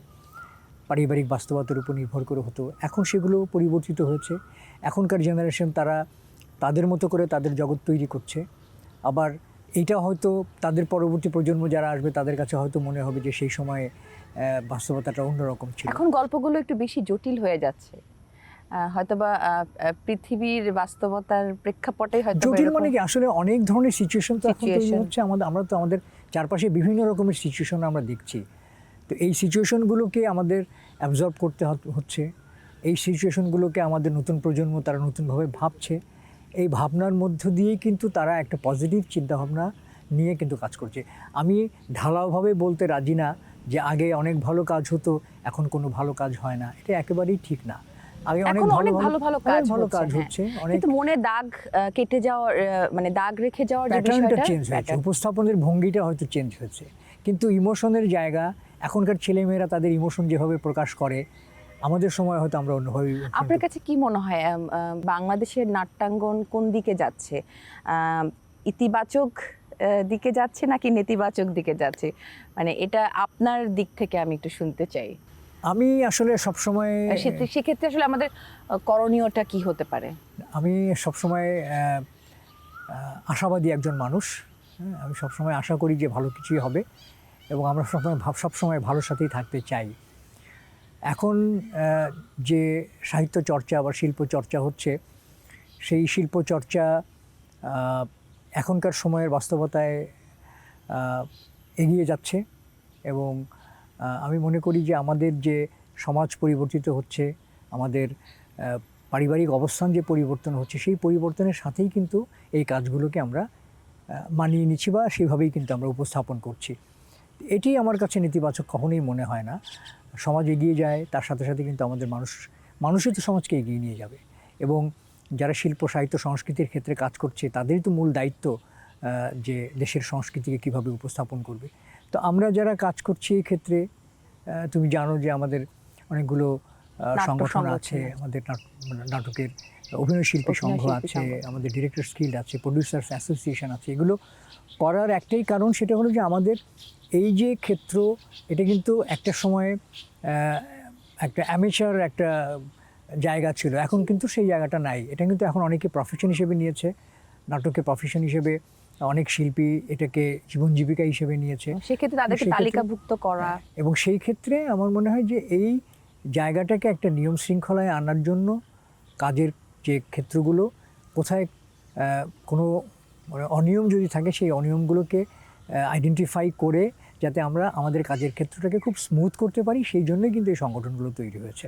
পারিবারিক বাস্তবতার উপর নির্ভর করে হতো। এখন সেগুলো পরিবর্তিত হয়েছে। এখনকার জেনারেশন তারা তাদের মতো করে তাদের জগৎ তৈরি করছে। আবার এইটা হয়তো তাদের পরবর্তী প্রজন্ম যারা আসবে তাদের কাছে হয়তো মনে হবে যে সেই সময়ে বাস্তবতাটা অন্যরকম ছিল। এখন গল্পগুলো একটু বেশি জটিল হয়ে যাচ্ছে, হয়তোবা পৃথিবীর বাস্তবতার প্রেক্ষাপটে হয়তো জটিল মানে কি, আসলে অনেক ধরনের সিচুয়েশন তো এখন তৈরি হচ্ছে। আমরা তো আমাদের চারপাশে বিভিন্ন রকমের সিচুয়েশন আমরা দেখছি। তো এই সিচুয়েশনগুলোকে আমাদের অ্যাবজর্ব করতে হচ্ছে। এই সিচুয়েশনগুলোকে আমাদের নতুন প্রজন্ম তারা নতুনভাবে ভাবছে। এই ভাবনার মধ্য দিয়েই কিন্তু তারা একটা পজিটিভ চিন্তাভাবনা নিয়ে কিন্তু কাজ করছে। আমি ঢালাওভাবে বলতে রাজি না যে আগে অনেক ভালো কাজ হতো, এখন কোনো ভালো কাজ হয় না। এটা একেবারেই ঠিক না। আগে অনেক ভালো কাজ হচ্ছে, কিন্তু মনে দাগ কেটে যাওয়ার, মানে দাগ রেখে যাওয়ার যে বিষয়টা চেঞ্জ হয়েছে, উপস্থাপনের ভঙ্গিটা হয়তো চেঞ্জ হয়েছে, কিন্তু ইমোশনের জায়গা, এখনকার ছেলেমেয়েরা তাদের ইমোশন যেভাবে প্রকাশ করে আমাদের সময় হয়তো আমরা অন্যভাবে। আপনার কাছে কি মনে হয় বাংলাদেশের নাট্যাঙ্গন কোন দিকে যাচ্ছে? ইতিবাচক দিকে যাচ্ছে নাকি নেতিবাচক দিকে যাচ্ছে? মানে এটা আপনার দিক থেকে আমি একটু শুনতে চাই। আমি আসলে সবসময় সেক্ষেত্রে আসলে আমাদের করণীয়টা কি হতে পারে? আমি সবসময় আশাবাদী একজন মানুষ। আমি সবসময় আশা করি যে ভালো কিছুই হবে এবং আমরা সবসময় ভালোর সাথেই থাকতে চাই। এখন যে সাহিত্য চর্চা বা শিল্প চর্চা হচ্ছে, সেই শিল্প চর্চা এখনকার সময়ের বাস্তবতায় এগিয়ে যাচ্ছে এবং আমি মনে করি যে আমাদের যে সমাজ পরিবর্তিত হচ্ছে, আমাদের পারিবারিক অবস্থান যে পরিবর্তন হচ্ছে, সেই পরিবর্তনের সাথেই কিন্তু এই কাজগুলোকে আমরা মানিয়ে নিচ্ছি বা সেইভাবেই কিন্তু আমরা উপস্থাপন করছি। এটি আমার কাছে নেতিবাচক কখনোই মনে হয় না। সমাজ এগিয়ে যায়, তার সাথে সাথে কিন্তু আমাদের মানুষই তো সমাজকে এগিয়ে নিয়ে যাবে। এবং যারা শিল্প সাহিত্য সংস্কৃতির ক্ষেত্রে কাজ করছে তাদেরই তো মূল দায়িত্ব যে দেশের সংস্কৃতিকে কীভাবে উপস্থাপন করবে। তো আমরা যারা কাজ করছি এই ক্ষেত্রে, তুমি জানো যে আমাদের অনেকগুলো সংগঠন আছে, আমাদের নাটকের অভিনয় শিল্পী সংঘ আছে, আমাদের ডিরেক্টরস গিল্ড আছে, প্রডিউসার্স অ্যাসোসিয়েশন আছে। এগুলো করার একটাই কারণ, সেটা হলো যে আমাদের এই যে ক্ষেত্র, এটা কিন্তু একটা সময়ে একটা অ্যামেচার একটা জায়গা ছিল, এখন কিন্তু সেই জায়গাটা নাই। এটা কিন্তু এখন অনেকে প্রফেশন হিসেবে নিয়েছে, নাটককে প্রফেশন হিসেবে অনেক শিল্পী এটাকে জীবন জীবিকা হিসেবে নিয়েছে। সেক্ষেত্রে তাদেরকে তালিকাভুক্ত করা, এবং সেই ক্ষেত্রে আমার মনে হয় যে এই জায়গাটাকে একটা নিয়ম শৃঙ্খলায় আনার জন্য কাজের যে ক্ষেত্রগুলো, কোথায় কোনো অনিয়ম যদি থাকে সেই অনিয়মগুলোকে আইডেন্টিফাই করে যাতে আমরা আমাদের কাজের ক্ষেত্রটাকে খুব স্মুথ করতে পারি, সেই জন্যই কিন্তু এই সংগঠনগুলো তৈরি হয়েছে।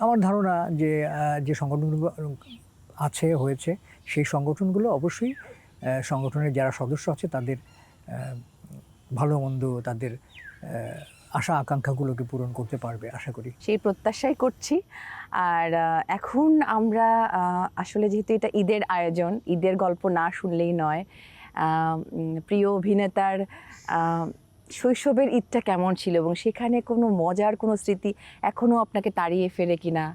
আমার ধারণা যে যে সংগঠনগুলো হয়েছে সেই সংগঠনগুলো অবশ্যই সংগঠনের যারা সদস্য আছে তাদের ভালো মন্দ, তাদের আশা আকাঙ্ক্ষাগুলোকে পূরণ করতে পারবে আশা করি, সেই প্রত্যাশাই করছি। আর এখন আমরা আসলে যেহেতু এটা ঈদের আয়োজন, ঈদের গল্প না শুনলেই নয়। প্রিয় অভিনেতার শৈশবের ঈদটা কেমন ছিল এবং সেখানে কোনো মজার কোনো স্মৃতি এখনও আপনাকে তাড়িয়ে ফেলে কিনা,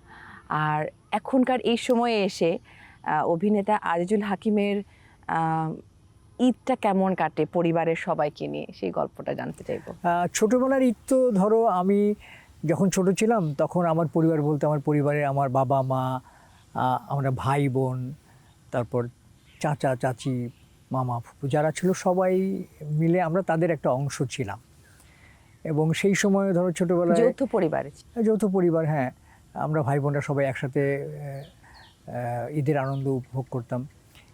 আর এখনকার এই সময়ে এসে অভিনেতা আজিজুল হাকিমের ঈদটা কেমন কাটে পরিবারের সবাইকে নিয়ে, সেই গল্পটা জানতে চাইবো। ছোটোবেলার ঈদ তো ধরো আমি যখন ছোট ছিলাম তখন আমার পরিবার বলতে আমার পরিবারে আমার বাবা মা, আমরা ভাই বোন, তারপর চাচা চাচি, মামা ফুপু যারা ছিল সবাই মিলে আমরা তাদের একটা অংশ ছিলাম। এবং সেই সময় ধরো ছোটোবেলায় যৌথ পরিবার, হ্যাঁ, আমরা ভাই বোনরা সবাই একসাথে ঈদের আনন্দ উপভোগ করতাম।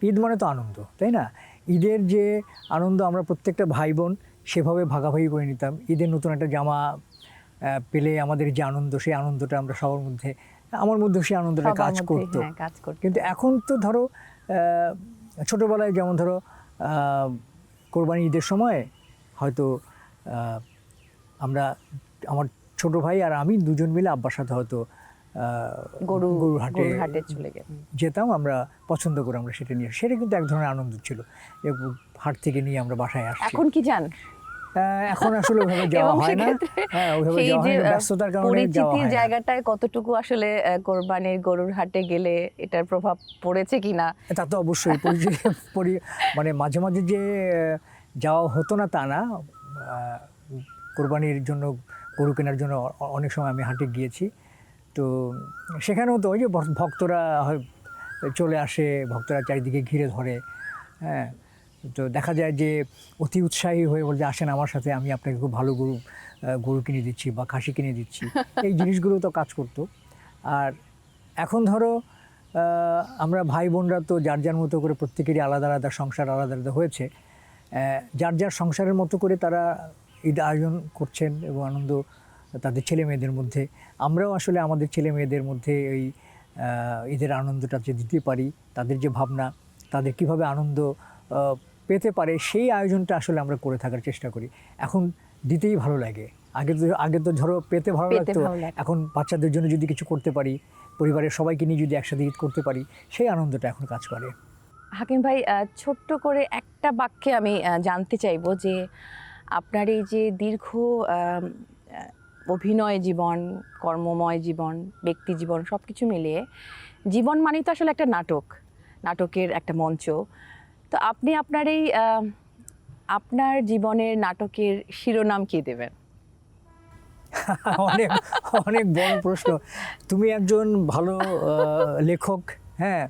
ঈদ মানে তো আনন্দ, তাই না? ঈদের যে আনন্দ আমরা প্রত্যেকটা ভাই বোন সেভাবে ভাগাভাগি করে নিতাম। ঈদের নতুন একটা জামা পেলে আমাদের যে আনন্দ, সেই আনন্দটা আমরা সবার মধ্যে, আমার মধ্যে সেই আনন্দটা কাজ করতো। কিন্তু এখন তো ধরো ছোটোবেলায় যেমন ধরো কোরবানি ঈদের সময় হয়তো আমার ছোট ভাই আর আমি দুজন মিলে আব্বার সাথে হয়তো গরুর হাটে চলে যেতাম। আমরা পছন্দ করে আমরা সেটা নিয়ে, সেটা কিন্তু এক ধরনের আনন্দ ছিল। হাট থেকে নিয়ে আমরা বাসায় আসছি। এখন কি জান, এখন আসলে ওইভাবে যাওয়া হয় না। হ্যাঁ, ওইভাবে যাওয়া হয় না, ব্যস্ততার কারণে যাওয়া হয় না। জায়গাটায় কতটুকু আসলে কোরবানির গরুর হাটে গেলে এটার প্রভাব পড়েছে কিনা? তা তো অবশ্যই মানে মাঝে মাঝে যে যাওয়া হতো না তা না। কোরবানির জন্য গরু কেনার জন্য অনেক সময় আমি হাটে গিয়েছি। তো সেখানেও তো ওই যে ভক্তরা চলে আসে, ভক্তরা চারিদিকে ঘিরে ধরে, হ্যাঁ। তো দেখা যায় যে অতি উৎসাহী হয়ে বলে যে আসেন আমার সাথে, আমি আপনাকে খুব ভালো গরু কিনে দিচ্ছি বা খাসি কিনে দিচ্ছি। এই জিনিসগুলো তো কাজ করতো। আর এখন ধরো আমরা ভাই বোনরা তো যার যার মতো করে, প্রত্যেকেরই আলাদা আলাদা সংসার, আলাদা আলাদা হয়েছে। যার যার সংসারের মতো করে তারা ঈদ আয়োজন করছেন এবং আনন্দ তাদের ছেলে মেয়েদের মধ্যে। আমরাও আসলে আমাদের ছেলে মেয়েদের মধ্যে এই ঈদের আনন্দটা যে দিতে পারি, তাদের যে ভাবনা, তাদের কিভাবে আনন্দ পেতে পারে, সেই আয়োজনটা আসলে আমরা করে থাকার চেষ্টা করি। এখন দিতেই ভালো লাগে। আগে তো ধরো পেতে ভালো লাগতো, এখন বাচ্চাদের জন্য যদি কিছু করতে পারি, পরিবারের সবাইকে নিয়ে যদি একসাথে ঈদ করতে পারি, সেই আনন্দটা এখন কাজ করে। হাকিম ভাই, ছোট্ট করে একটা বাক্যে আমি জানতে চাইবো যে আপনার এই যে দীর্ঘ অভিনয় জীবন, কর্মময় জীবন, ব্যক্তি জীবন, সব কিছু মিলিয়ে জীবন মানেই তো আসলে একটা নাটকের একটা মঞ্চ। তো আপনি আপনার এই আপনার জীবনের নাটকের শিরোনাম কি দেবেন? অনেক অনেক বড় প্রশ্ন। তুমি একজন ভালো লেখক, হ্যাঁ,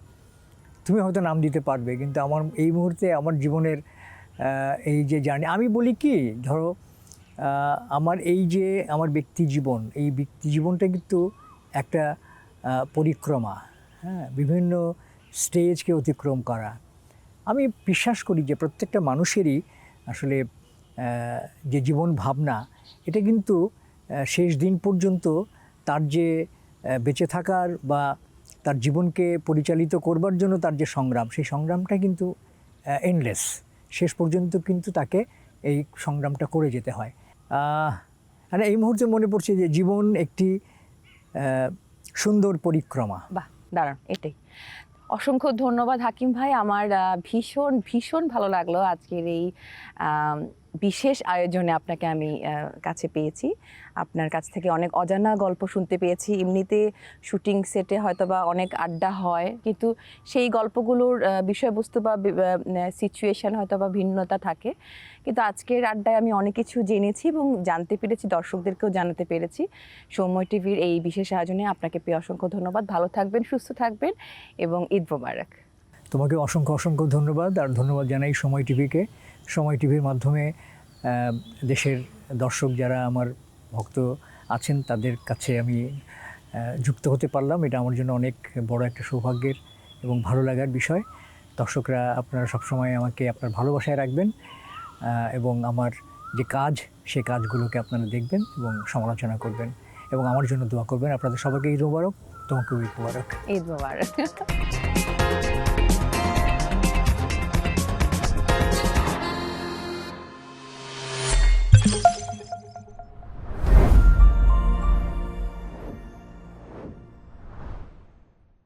তুমি হয়তো নাম দিতে পারবে, কিন্তু আমার এই মুহূর্তে আমার জীবনের এই যে জার্নি, আমি বলি কি, ধরো আমার এই যে আমার ব্যক্তি জীবনটা কিন্তু একটা পরিক্রমা, হ্যাঁ, বিভিন্ন স্টেজকে অতিক্রম করা। আমি বিশ্বাস করি যে প্রত্যেকটা মানুষেরই আসলে যে জীবন ভাবনা, এটা কিন্তু শেষ দিন পর্যন্ত তার যে বেঁচে থাকার বা তার জীবনকে পরিচালিত করবার জন্য তার যে সংগ্রাম, সেই সংগ্রামটা কিন্তু এন্ডলেস। শেষ পর্যন্ত কিন্তু তাকে এই সংগ্রামটা করে যেতে হয়। মানে এই মুহূর্তে মনে পড়ছে যে জীবন একটি সুন্দর পরিক্রমা। বাহ, দাঁড়ান, এটাই। অসংখ্য ধন্যবাদ হাকিম ভাই। আমার ভীষণ ভীষণ ভালো লাগলো আজকের এই বিশেষ আয়োজনে আপনাকে আমি কাছে পেয়েছি। আপনার কাছ থেকে অনেক অজানা গল্প শুনতে পেয়েছি। এমনিতে শুটিং সেটে হয়তো বা অনেক আড্ডা হয়, কিন্তু সেই গল্পগুলোর বিষয়বস্তু বা সিচুয়েশন হয়তো বা ভিন্নতা থাকে। কিন্তু আজকের আড্ডায় আমি অনেক কিছু জেনেছি এবং জানতে পেরেছি, দর্শকদেরকেও জানাতে পেরেছি। সময় টিভির এই বিশেষ আয়োজনে আপনাকে পেয়ে অসংখ্য ধন্যবাদ। ভালো থাকবেন, সুস্থ থাকবেন এবং ঈদ মোবারক। তোমাকে অসংখ্য অসংখ্য ধন্যবাদ। আর ধন্যবাদ জানাই সময় টিভিকে। সময় টিভির মাধ্যমে দেশের দর্শক যারা আমার ভক্ত আছেন, তাদের কাছে আমি যুক্ত হতে পারলাম। এটা আমার জন্য অনেক বড় একটা সৌভাগ্যের এবং ভালো লাগার বিষয়। দর্শকরা, আপনারা সবসময় আমাকে আপনার ভালোবাসায় রাখবেন এবং আমার যে কাজ, সেই কাজগুলোকে আপনারা দেখবেন এবং সমালোচনা করবেন এবং আমার জন্য দোয়া করবেন। আপনাদের সবাইকে ঈদ মোবারক। তোমাকেও ঈদ মোবারক। ঈদ মোবারক।